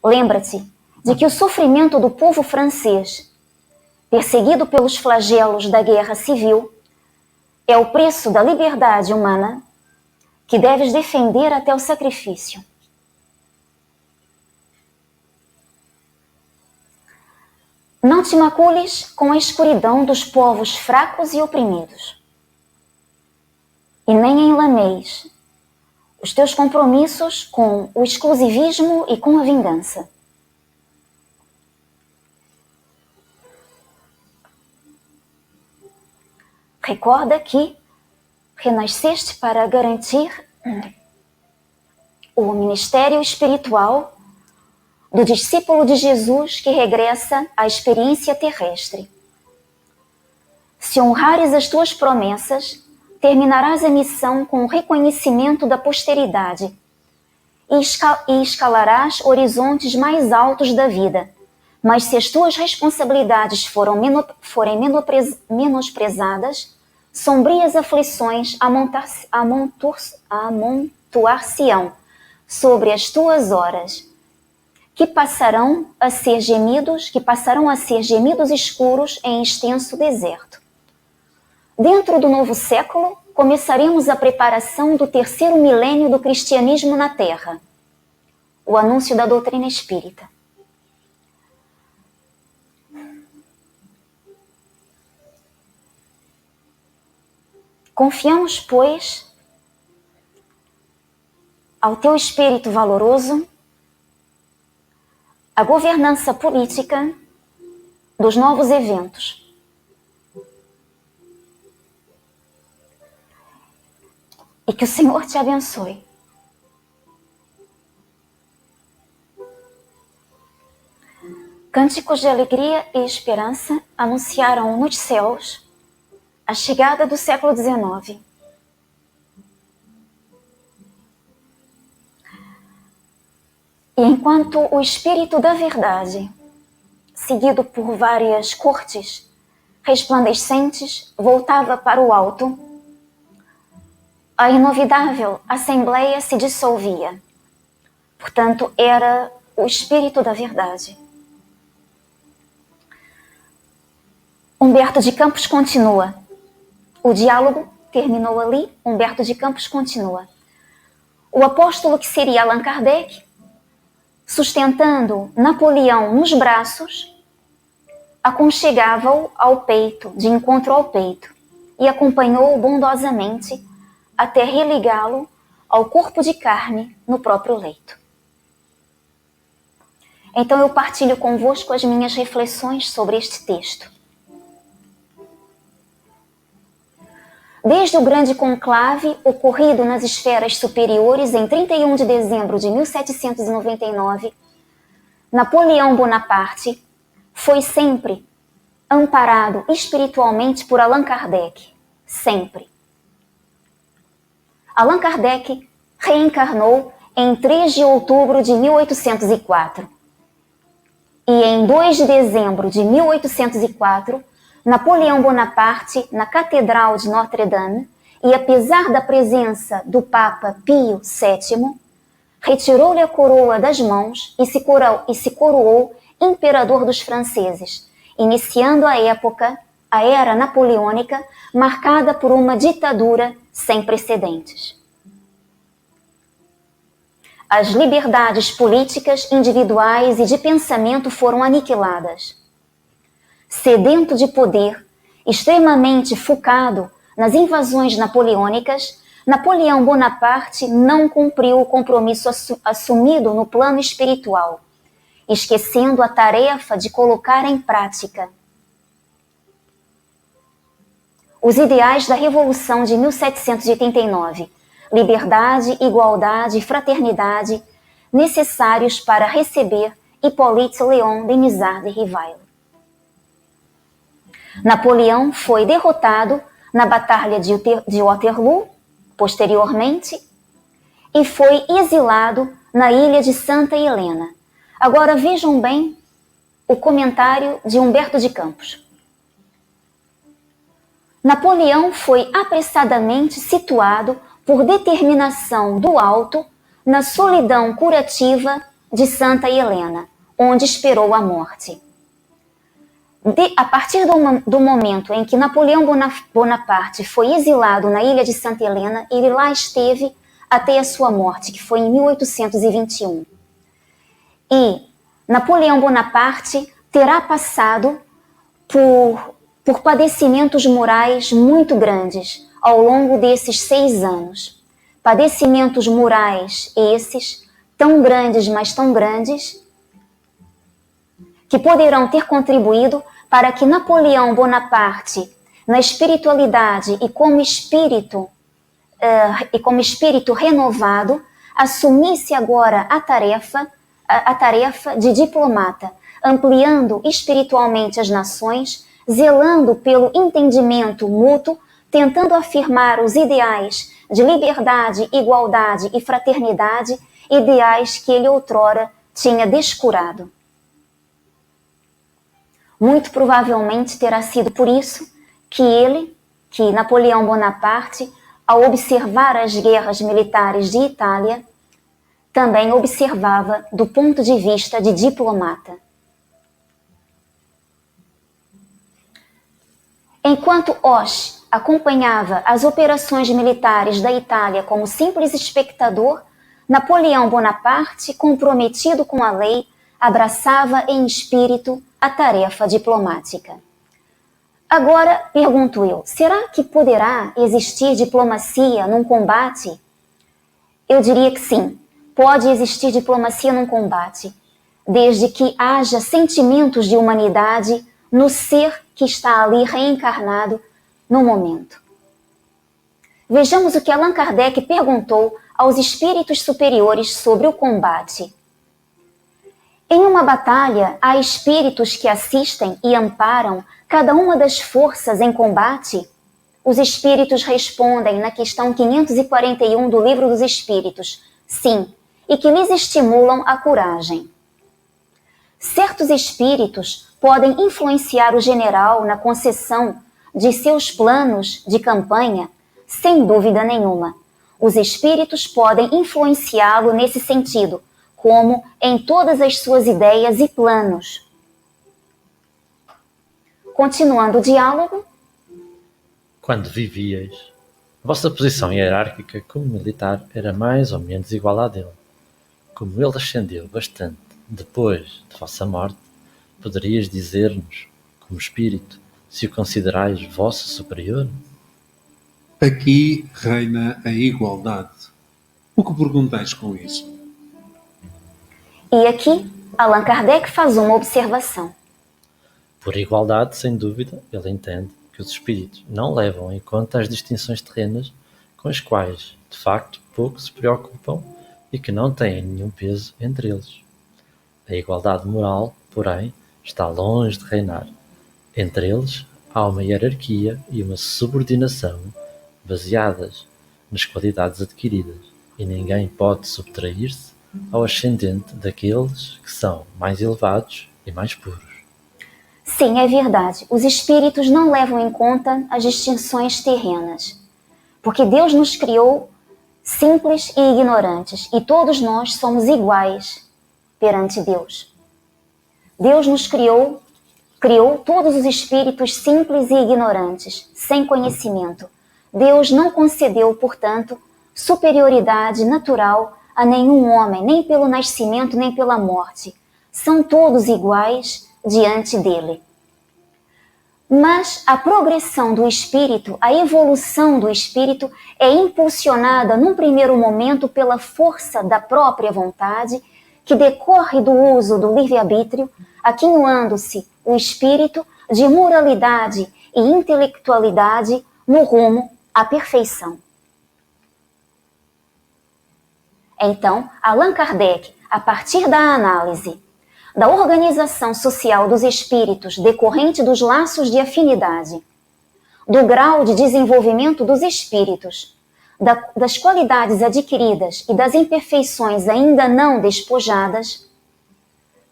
Speaker 2: Lembra-te de que o sofrimento do povo francês, perseguido pelos flagelos da guerra civil, é o preço da liberdade humana que deves defender até o sacrifício. Não te macules com a escuridão dos povos fracos e oprimidos, e nem enlameis os teus compromissos com o exclusivismo e com a vingança. Recorda que renasceste para garantir o ministério espiritual do discípulo de Jesus que regressa à experiência terrestre. Se honrares as tuas promessas, terminarás a missão com o reconhecimento da posteridade e escalarás horizontes mais altos da vida. Mas se as tuas responsabilidades forem menosprezadas, sombrias aflições amontoar-se-ão sobre as tuas horas, que passarão a ser gemidos escuros em extenso deserto. Dentro do novo século, começaremos a preparação do terceiro milênio do cristianismo na Terra, o anúncio da doutrina espírita. Confiamos, pois, ao teu espírito valoroso a governança política dos novos eventos. E que o Senhor te abençoe. Cânticos de alegria e esperança anunciaram nos céus a chegada do século XIX. E enquanto o Espírito da Verdade, seguido por várias cortes resplandecentes, voltava para o alto, a inovidável Assembleia se dissolvia. Portanto, era o Espírito da Verdade. Humberto de Campos continua. O diálogo terminou ali, Humberto de Campos continua. O apóstolo, que seria Allan Kardec, sustentando Napoleão nos braços, aconchegava-o ao peito, de encontro ao peito, e acompanhou-o bondosamente até religá-lo ao corpo de carne no próprio leito. Então eu partilho convosco as minhas reflexões sobre este texto. Desde o grande conclave ocorrido nas esferas superiores em 31 de dezembro de 1799, Napoleão Bonaparte foi sempre amparado espiritualmente por Allan Kardec. Sempre. Allan Kardec reencarnou em 3 de outubro de 1804. E em 2 de dezembro de 1804, Napoleão Bonaparte, na Catedral de Notre-Dame, e apesar da presença do Papa Pio VII, retirou-lhe a coroa das mãos e se coroou imperador dos franceses, iniciando a era napoleônica, marcada por uma ditadura sem precedentes. As liberdades políticas, individuais e de pensamento foram aniquiladas. Sedento de poder, extremamente focado nas invasões napoleônicas, Napoleão Bonaparte não cumpriu o compromisso assumido no plano espiritual, esquecendo a tarefa de colocar em prática os ideais da Revolução de 1789, liberdade, igualdade e fraternidade, necessários para receber Hippolyte Léon Denisard de Rivail. Napoleão foi derrotado na Batalha de Waterloo, posteriormente, e foi exilado na ilha de Santa Helena. Agora vejam bem o comentário de Humberto de Campos. Napoleão foi apressadamente situado por determinação do alto na solidão curativa de Santa Helena, onde esperou a morte. A partir do momento em que Napoleão Bonaparte foi exilado na ilha de Santa Helena, ele lá esteve até a sua morte, que foi em 1821. E Napoleão Bonaparte terá passado por padecimentos morais muito grandes ao longo desses 6 anos. Padecimentos morais esses, tão grandes, mas tão grandes, que poderão ter contribuído para que Napoleão Bonaparte, na espiritualidade e como espírito renovado, assumisse agora a tarefa de diplomata, ampliando espiritualmente as nações, zelando pelo entendimento mútuo, tentando afirmar os ideais de liberdade, igualdade e fraternidade, ideais que ele outrora tinha descurado. Muito provavelmente terá sido por isso que que Napoleão Bonaparte, ao observar as guerras militares de Itália, também observava do ponto de vista de diplomata. Enquanto Hoche acompanhava as operações militares da Itália como simples espectador, Napoleão Bonaparte, comprometido com a lei, abraçava em espírito a tarefa diplomática. Agora, pergunto eu, será que poderá existir diplomacia num combate? Eu diria que sim, pode existir diplomacia num combate, desde que haja sentimentos de humanidade no ser que está ali reencarnado no momento. Vejamos o que Allan Kardec perguntou aos espíritos superiores sobre o combate. Em uma batalha, há espíritos que assistem e amparam cada uma das forças em combate? Os espíritos respondem na questão 541 do Livro dos Espíritos, sim, e que lhes estimulam a coragem. Certos espíritos podem influenciar o general na concessão de seus planos de campanha, sem dúvida nenhuma. Os espíritos podem influenciá-lo nesse sentido, como em todas as suas ideias e planos. Continuando o diálogo.
Speaker 3: Quando vivíeis, a vossa posição hierárquica como militar era mais ou menos igual à dele. Como ele ascendeu bastante depois de vossa morte, poderias dizer-nos, como espírito, se o considerais vosso superior?
Speaker 4: Aqui reina a igualdade. O que perguntais com isso?
Speaker 2: E aqui, Allan Kardec faz uma observação.
Speaker 3: Por igualdade, sem dúvida, ele entende que os espíritos não levam em conta as distinções terrenas com as quais, de facto, pouco se preocupam e que não têm nenhum peso entre eles. A igualdade moral, porém, está longe de reinar. Entre eles, há uma hierarquia e uma subordinação baseadas nas qualidades adquiridas, e ninguém pode subtrair-se ao ascendente daqueles que são mais elevados e mais puros.
Speaker 2: Sim, é verdade. Os espíritos não levam em conta as distinções terrenas, porque Deus nos criou simples e ignorantes, e todos nós somos iguais perante Deus. Deus nos criou todos os espíritos simples e ignorantes, sem conhecimento. Deus não concedeu, portanto, superioridade natural a nenhum homem, nem pelo nascimento, nem pela morte. São todos iguais diante dele. Mas a progressão do espírito, a evolução do espírito é impulsionada num primeiro momento pela força da própria vontade, que decorre do uso do livre-arbítrio, aquinhoando-se o espírito de moralidade e intelectualidade no rumo à perfeição. Então, Allan Kardec, a partir da análise da organização social dos espíritos decorrente dos laços de afinidade, do grau de desenvolvimento dos espíritos, das qualidades adquiridas e das imperfeições ainda não despojadas,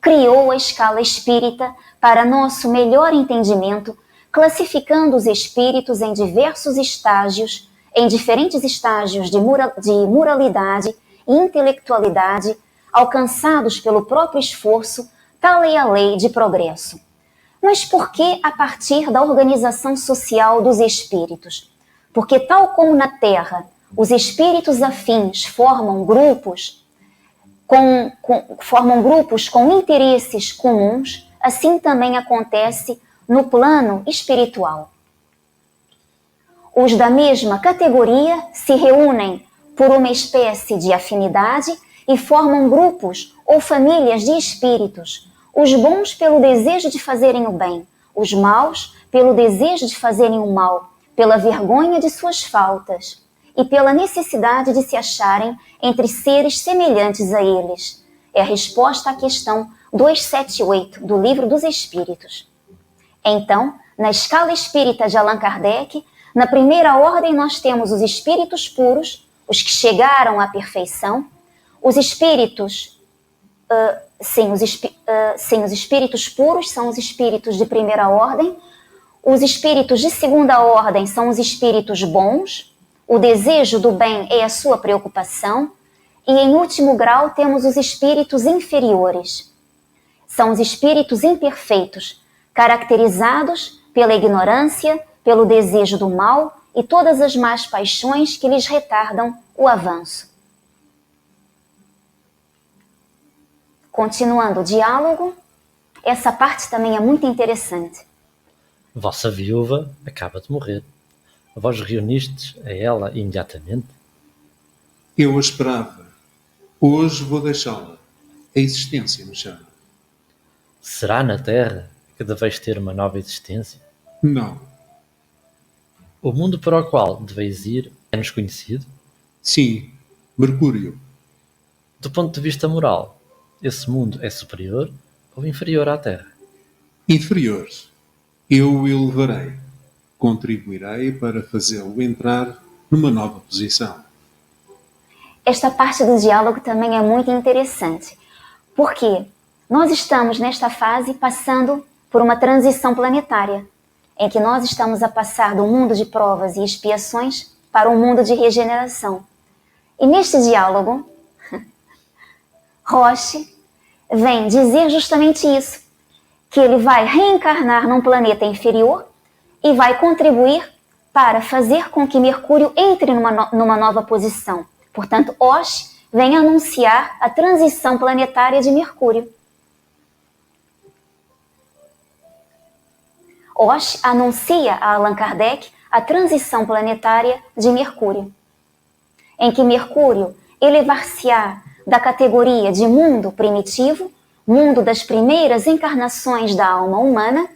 Speaker 2: criou a escala espírita para nosso melhor entendimento, classificando os espíritos em diversos estágios, em diferentes estágios de moralidade e intelectualidade, alcançados pelo próprio esforço. Tal é a lei de progresso. Mas por que a partir da organização social dos espíritos? Porque tal como na Terra, os espíritos afins formam grupos com interesses comuns, assim também acontece no plano espiritual. Os da mesma categoria se reúnem por uma espécie de afinidade e formam grupos ou famílias de espíritos, os bons pelo desejo de fazerem o bem, os maus pelo desejo de fazerem o mal, pela vergonha de suas faltas e pela necessidade de se acharem entre seres semelhantes a eles. É a resposta à questão 278 do Livro dos Espíritos. Então, na escala espírita de Allan Kardec, na primeira ordem nós temos os espíritos puros, os que chegaram à perfeição, os espíritos os espíritos puros são os espíritos de primeira ordem, os espíritos de segunda ordem são os espíritos bons, o desejo do bem é a sua preocupação, e em último grau temos os espíritos inferiores. São os espíritos imperfeitos, caracterizados pela ignorância, pelo desejo do mal e todas as más paixões que lhes retardam o avanço. Continuando o diálogo, essa parte também é muito interessante.
Speaker 3: Vossa viúva acaba de morrer. Vós reunistes a ela imediatamente?
Speaker 4: Eu a esperava. Hoje vou deixá-la. A existência me chama.
Speaker 3: Será na Terra que deveis ter uma nova existência?
Speaker 4: Não.
Speaker 3: O mundo para o qual deveis ir é-nos conhecido?
Speaker 4: Sim, Mercúrio.
Speaker 3: Do ponto de vista moral, esse mundo é superior ou inferior à Terra?
Speaker 4: Inferior. Eu o elevarei. Contribuirei para fazê-lo entrar numa nova posição.
Speaker 2: Esta parte do diálogo também é muito interessante, porque nós estamos nesta fase passando por uma transição planetária, em que nós estamos a passar do mundo de provas e expiações para um mundo de regeneração. E neste diálogo, Roche vem dizer justamente isso, que ele vai reencarnar num planeta inferior e vai contribuir para fazer com que Mercúrio entre numa nova posição. Portanto, Osh vem anunciar a transição planetária de Mercúrio. Osh anuncia a Allan Kardec a transição planetária de Mercúrio, em que Mercúrio elevar-se-á da categoria de mundo primitivo, mundo das primeiras encarnações da alma humana,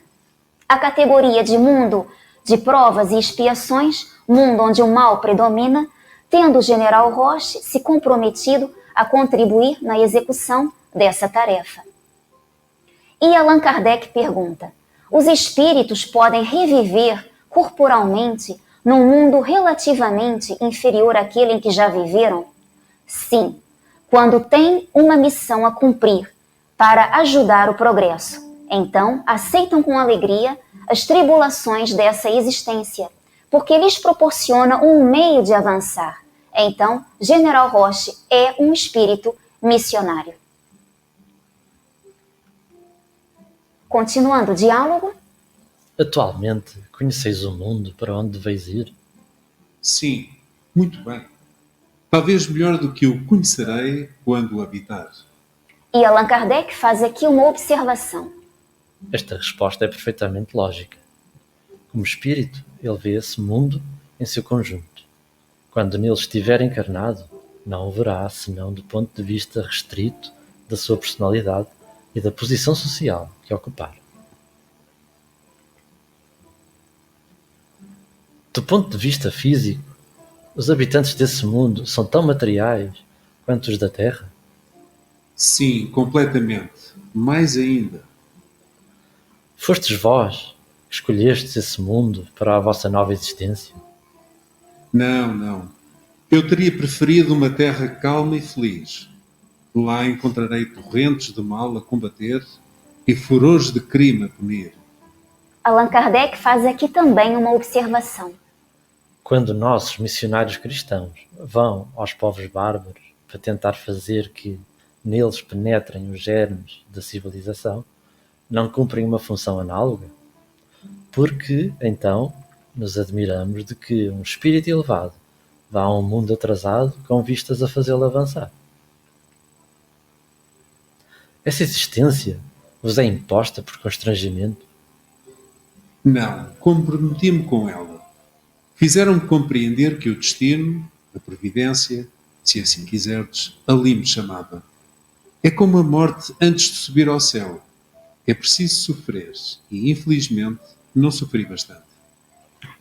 Speaker 2: a categoria de mundo de provas e expiações, mundo onde o mal predomina, tendo o general Roche se comprometido a contribuir na execução dessa tarefa. E Allan Kardec pergunta: os espíritos podem reviver corporalmente num mundo relativamente inferior àquele em que já viveram? Sim, quando têm uma missão a cumprir para ajudar o progresso. Então, aceitam com alegria as tribulações dessa existência, porque lhes proporciona um meio de avançar. Então, General Roche é um espírito missionário. Continuando o diálogo.
Speaker 3: Atualmente, conheceis o mundo para onde deveis ir?
Speaker 4: Sim, muito bem. Talvez melhor do que o conhecerei quando o habitar.
Speaker 2: E Allan Kardec faz aqui uma observação.
Speaker 3: Esta resposta é perfeitamente lógica. Como espírito, ele vê esse mundo em seu conjunto. Quando nele estiver encarnado, não o verá senão do ponto de vista restrito da sua personalidade e da posição social que ocupar. Do ponto de vista físico, os habitantes desse mundo são tão materiais quanto os da Terra?
Speaker 4: Sim, completamente. Mais ainda.
Speaker 3: Fostes vós que escolhestes esse mundo para a vossa nova existência?
Speaker 4: Não. Eu teria preferido uma terra calma e feliz. Lá encontrarei torrentes de mal a combater e furores de crime a punir.
Speaker 2: Allan Kardec faz aqui também uma observação.
Speaker 3: Quando nossos missionários cristãos vão aos povos bárbaros para tentar fazer que neles penetrem os germes da civilização, não cumprem uma função análoga? Porque, então, nos admiramos de que um espírito elevado vá a um mundo atrasado com vistas a fazê-lo avançar. Essa existência vos é imposta por constrangimento?
Speaker 4: Não, comprometi-me com ela. Fizeram-me compreender que o destino, a providência, se assim quiserdes, ali me chamava. É como a morte antes de subir ao céu. É preciso sofrer e, infelizmente, não sofri bastante.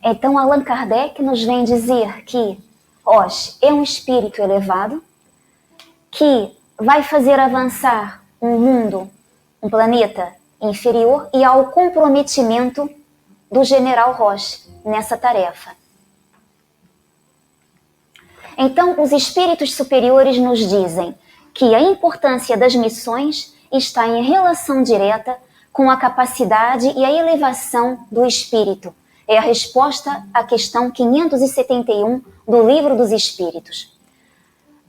Speaker 2: Então Allan Kardec nos vem dizer que Osh é um espírito elevado que vai fazer avançar um mundo, um planeta inferior, e ao comprometimento do general Roche nessa tarefa. Então, os espíritos superiores nos dizem que a importância das missões está em relação direta com a capacidade e a elevação do espírito. É a resposta à questão 571 do Livro dos Espíritos.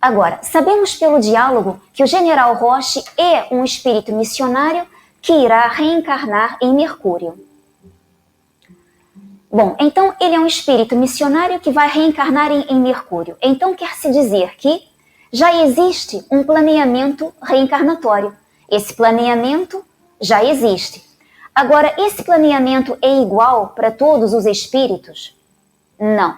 Speaker 2: Agora, sabemos pelo diálogo que o general Roche é um espírito missionário que irá reencarnar em Mercúrio. Bom, então ele é um espírito missionário que vai reencarnar em Mercúrio. Então quer-se dizer que já existe um planeamento reencarnatório. Esse planeamento já existe. Agora, esse planeamento é igual para todos os espíritos? Não.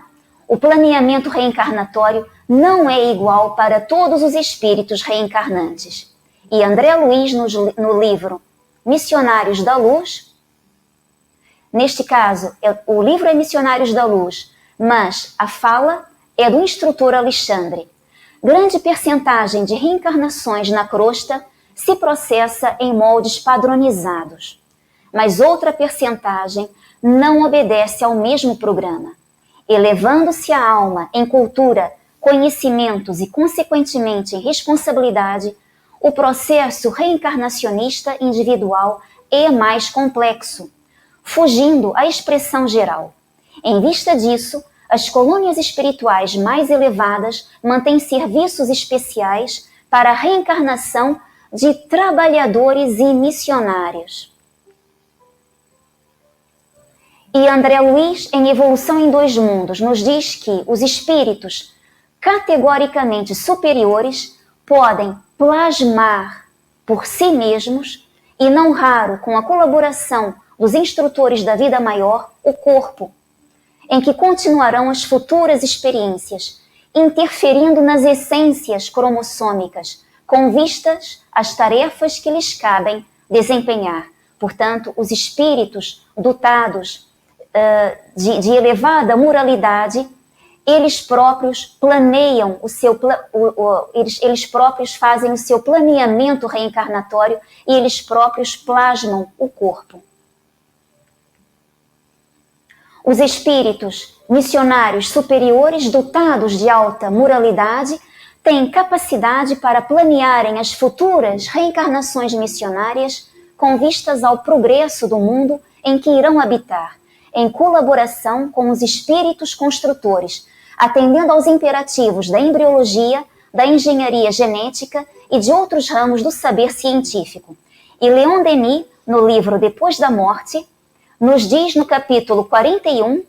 Speaker 2: O planeamento reencarnatório não é igual para todos os espíritos reencarnantes. E André Luiz, no livro Missionários da Luz, neste caso, o livro é Missionários da Luz, mas a fala é do instrutor Alexandre. Grande percentagem de reencarnações na crosta se processa em moldes padronizados, mas outra percentagem não obedece ao mesmo programa. Elevando-se a alma em cultura, conhecimentos e, consequentemente, em responsabilidade, o processo reencarnacionista individual é mais complexo, fugindo à expressão geral. Em vista disso, as colônias espirituais mais elevadas mantêm serviços especiais para a reencarnação de trabalhadores e missionários. E André Luiz, em Evolução em Dois Mundos, nos diz que os espíritos categoricamente superiores podem plasmar por si mesmos, e não raro com a colaboração dos instrutores da vida maior, o corpo, em que continuarão as futuras experiências, interferindo nas essências cromossômicas, com vistas às tarefas que lhes cabem desempenhar. Portanto, os espíritos dotados de elevada moralidade, eles próprios planeiam eles próprios fazem o seu planeamento reencarnatório e eles próprios plasmam o corpo. Os espíritos missionários superiores dotados de alta moralidade têm capacidade para planearem as futuras reencarnações missionárias com vistas ao progresso do mundo em que irão habitar, em colaboração com os espíritos construtores, atendendo aos imperativos da embriologia, da engenharia genética e de outros ramos do saber científico. E Leon Denis, no livro Depois da Morte, nos diz no capítulo 41,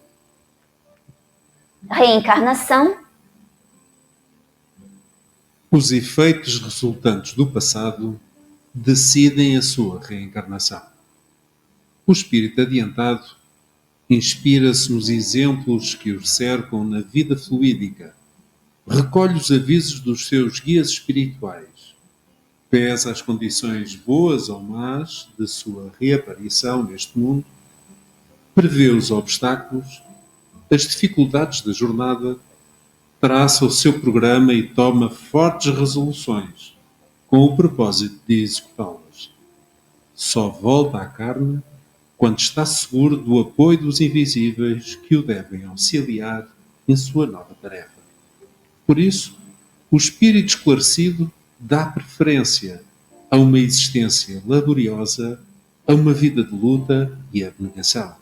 Speaker 2: Reencarnação.
Speaker 4: Os efeitos resultantes do passado decidem a sua reencarnação. O espírito adiantado inspira-se nos exemplos que os cercam na vida fluídica, recolhe os avisos dos seus guias espirituais, pesa as condições boas ou más de sua reaparição neste mundo, prevê os obstáculos, as dificuldades da jornada, traça o seu programa e toma fortes resoluções, com o propósito de executá-las. Só volta à carne quando está seguro do apoio dos invisíveis que o devem auxiliar em sua nova tarefa. Por isso, o espírito esclarecido dá preferência a uma existência laboriosa, a uma vida de luta e abnegação.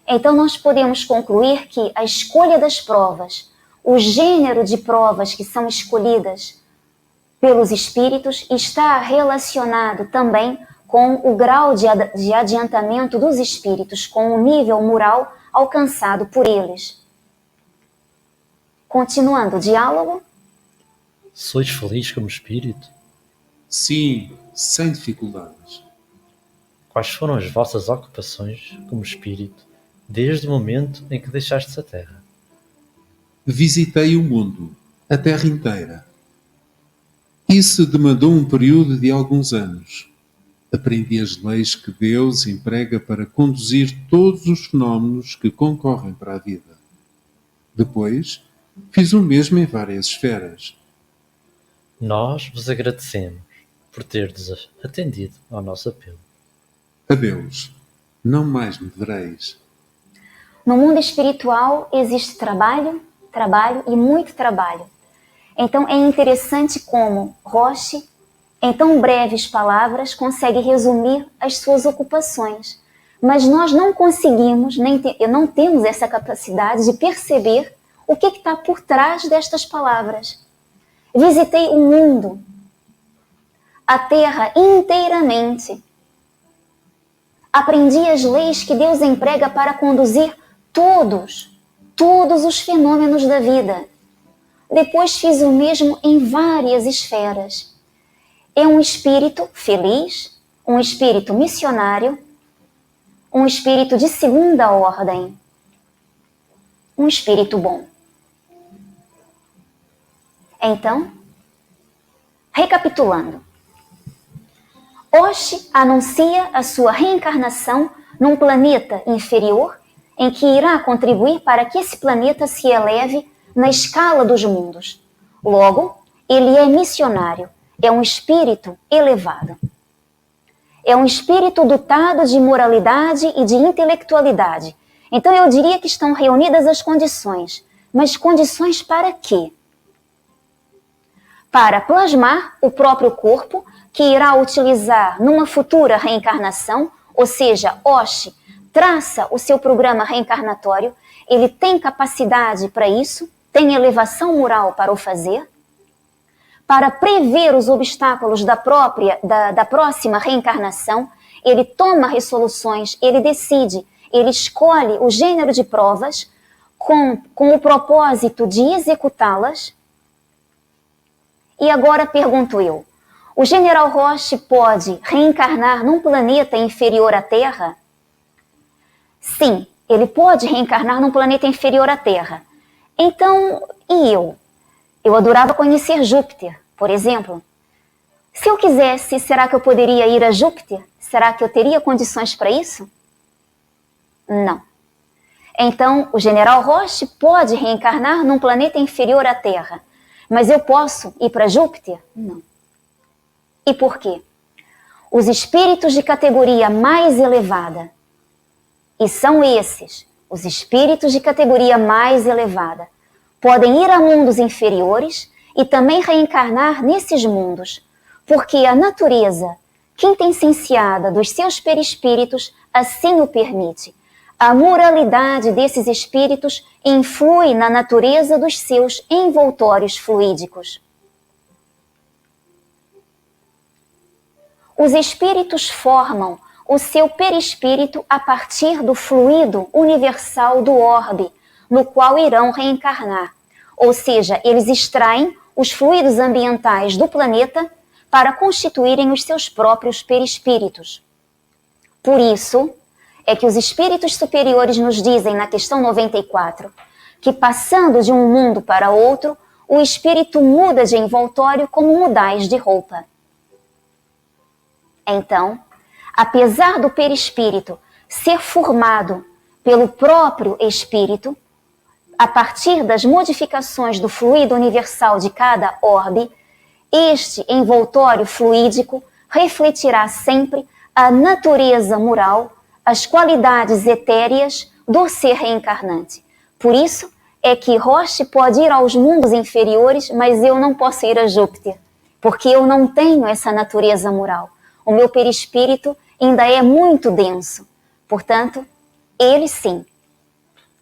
Speaker 2: Então nós podemos concluir que a escolha das provas, o gênero de provas que são escolhidas pelos espíritos está relacionado também com o grau de adiantamento dos espíritos, com o nível moral alcançado por eles. Continuando o diálogo.
Speaker 3: Sois feliz como espírito?
Speaker 4: Sim, sem dificuldades.
Speaker 3: Quais foram as vossas ocupações como espírito desde o momento em que deixastes a Terra?
Speaker 4: Visitei o mundo, a Terra inteira. Isso demandou um período de alguns anos. Aprendi as leis que Deus emprega para conduzir todos os fenómenos que concorrem para a vida. Depois, fiz o mesmo em várias esferas.
Speaker 3: Nós vos agradecemos por terdes atendido ao nosso apelo.
Speaker 4: Adeus, não mais me vereis.
Speaker 2: No mundo espiritual existe trabalho, trabalho e muito trabalho. Então é interessante como Roche Em tão breves palavras, consegue resumir as suas ocupações. Mas nós não conseguimos, não temos essa capacidade de perceber o que está por trás destas palavras. Visitei o mundo, a terra inteiramente. Aprendi as leis que Deus emprega para conduzir todos os fenômenos da vida. Depois fiz o mesmo em várias esferas. É um espírito feliz, um espírito missionário, um espírito de segunda ordem, um espírito bom. Então, recapitulando, Oxe anuncia a sua reencarnação num planeta inferior em que irá contribuir para que esse planeta se eleve na escala dos mundos. Logo, ele é missionário, é um espírito elevado. É um espírito dotado de moralidade e de intelectualidade. Então eu diria que estão reunidas as condições. Mas condições para quê? Para plasmar o próprio corpo que irá utilizar numa futura reencarnação, ou seja, Oxe traça o seu programa reencarnatório, ele tem capacidade para isso, tem elevação moral para o fazer, para prever os obstáculos da próxima reencarnação, ele toma resoluções, ele decide, ele escolhe o gênero de provas com o propósito de executá-las. E agora pergunto eu, o general Roche pode reencarnar num planeta inferior à Terra? Sim, ele pode reencarnar num planeta inferior à Terra. Então, e eu? Eu adorava conhecer Júpiter, por exemplo. Se eu quisesse, será que eu poderia ir a Júpiter? Será que eu teria condições para isso? Não. Então, o general Roche pode reencarnar num planeta inferior à Terra. Mas eu posso ir para Júpiter? Não. E por quê? Os espíritos de categoria mais elevada, e são esses, os espíritos de categoria mais elevada, podem ir a mundos inferiores e também reencarnar nesses mundos, porque a natureza quintessenciada dos seus perispíritos assim o permite. A moralidade desses espíritos influi na natureza dos seus envoltórios fluídicos. Os espíritos formam o seu perispírito a partir do fluido universal do orbe, no qual irão reencarnar. Ou seja, eles extraem os fluidos ambientais do planeta para constituírem os seus próprios perispíritos. Por isso, é que os espíritos superiores nos dizem na questão 94 que passando de um mundo para outro, o espírito muda de envoltório como mudais de roupa. Então, apesar do perispírito ser formado pelo próprio espírito, a partir das modificações do fluido universal de cada orbe, este envoltório fluídico refletirá sempre a natureza moral, as qualidades etéreas do ser reencarnante. Por isso é que Roche pode ir aos mundos inferiores, mas eu não posso ir a Júpiter, porque eu não tenho essa natureza moral. O meu perispírito ainda é muito denso. Portanto, ele sim,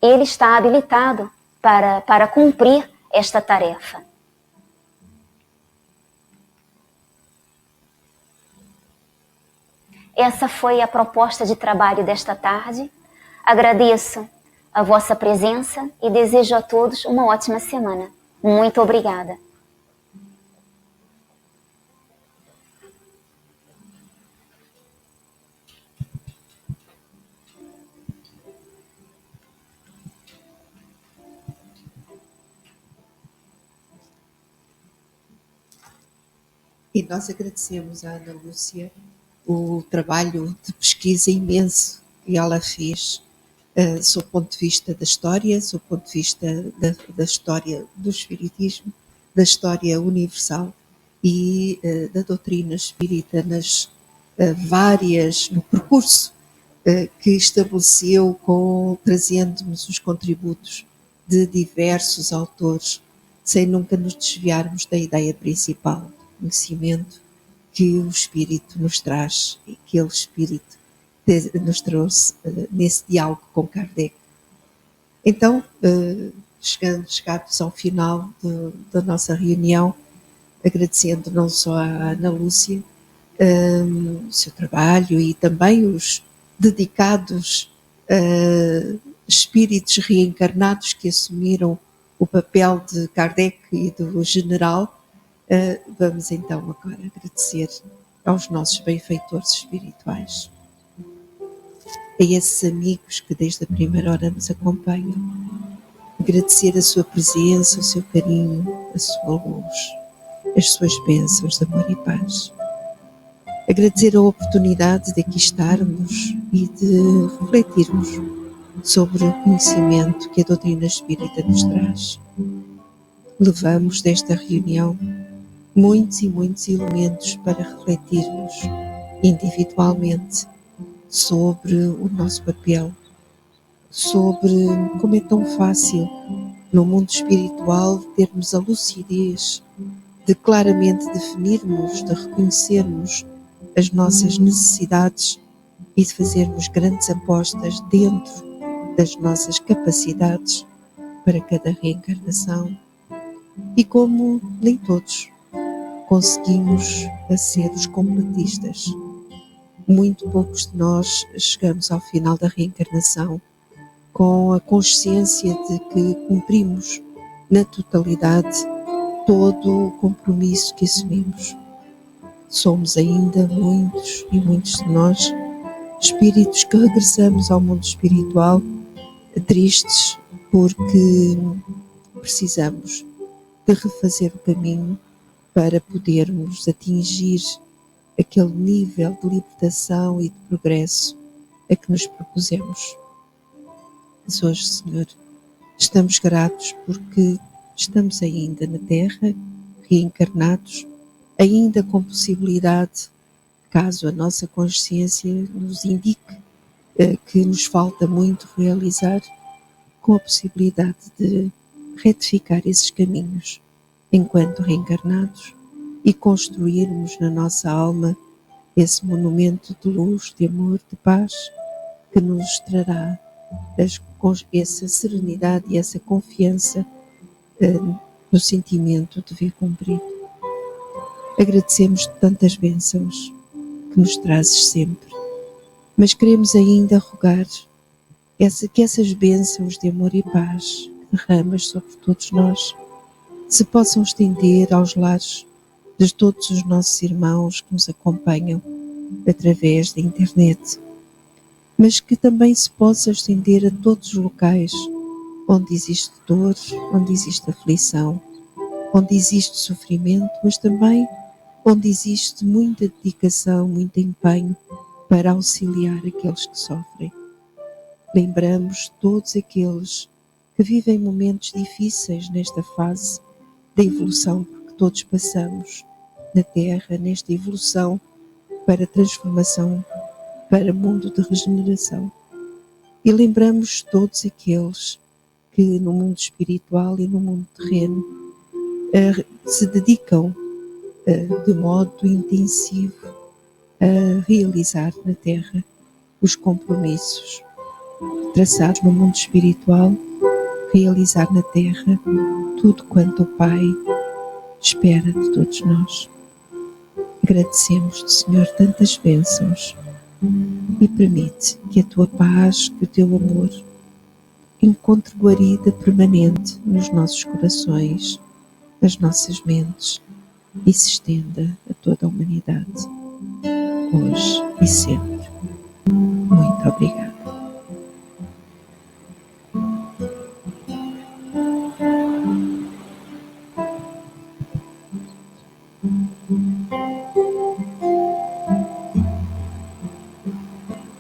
Speaker 2: ele está habilitado para cumprir esta tarefa. Essa foi a proposta de trabalho desta tarde. Agradeço a vossa presença e desejo a todos uma ótima semana. Muito obrigada.
Speaker 1: E nós agradecemos à Ana Lúcia o trabalho de pesquisa imenso que ela fez sob o ponto de vista da história, sob o ponto de vista da história do espiritismo, da história universal e da doutrina espírita nas no percurso que estabeleceu trazendo-nos os contributos de diversos autores, sem nunca nos desviarmos da ideia principal, conhecimento, que o Espírito nos traz e que ele, Espírito, nos trouxe nesse diálogo com Kardec. Então, chegados ao final da nossa reunião, agradecendo não só à Ana Lúcia o seu trabalho e também os dedicados espíritos reencarnados que assumiram o papel de Kardec e do general, vamos então agora agradecer aos nossos benfeitores espirituais, a esses amigos que desde a primeira hora nos acompanham, agradecer a sua presença, o seu carinho, a sua luz, as suas bênçãos de amor e paz. Agradecer a oportunidade de aqui estarmos e de refletirmos sobre o conhecimento que a doutrina espírita nos traz. Levamos desta reunião muitos e muitos elementos para refletirmos individualmente sobre o nosso papel, sobre como é tão fácil no mundo espiritual termos a lucidez de claramente definirmos, de reconhecermos as nossas necessidades e de fazermos grandes apostas dentro das nossas capacidades para cada reencarnação. E como nem todos conseguimos ser os completistas, muito poucos de nós chegamos ao final da reencarnação com a consciência de que cumprimos na totalidade todo o compromisso que assumimos. Somos ainda muitos e muitos de nós espíritos que regressamos ao mundo espiritual tristes porque precisamos de refazer o caminho para podermos atingir aquele nível de libertação e de progresso a que nos propusemos. Mas hoje, Senhor, estamos gratos porque estamos ainda na Terra, reencarnados, ainda com possibilidade, caso a nossa consciência nos indique que nos falta muito realizar, com a possibilidade de retificar esses caminhos enquanto reencarnados e construirmos na nossa alma esse monumento de luz, de amor, de paz, que nos trará essa serenidade e essa confiança no sentimento de vir cumprir. Agradecemos tantas bênçãos que nos trazes sempre, mas queremos ainda rogar que essas bênçãos de amor e paz que derramas sobre todos nós se possam estender aos lares de todos os nossos irmãos que nos acompanham através da internet, mas que também se possa estender a todos os locais onde existe dor, onde existe aflição, onde existe sofrimento, mas também onde existe muita dedicação, muito empenho para auxiliar aqueles que sofrem. Lembramos todos aqueles que vivem momentos difíceis nesta fase da evolução que todos passamos na Terra, nesta evolução para a transformação, para o mundo de regeneração. E lembramos todos aqueles que no mundo espiritual e no mundo terreno se dedicam de modo intensivo a realizar na Terra os compromissos traçados no mundo espiritual, realizar na Terra tudo quanto o Pai espera de todos nós. Agradecemos-te, Senhor, tantas bênçãos e permite que a tua paz, que o teu amor encontre guarida permanente nos nossos corações, nas nossas mentes e se estenda a toda a humanidade, hoje e sempre. Muito obrigada.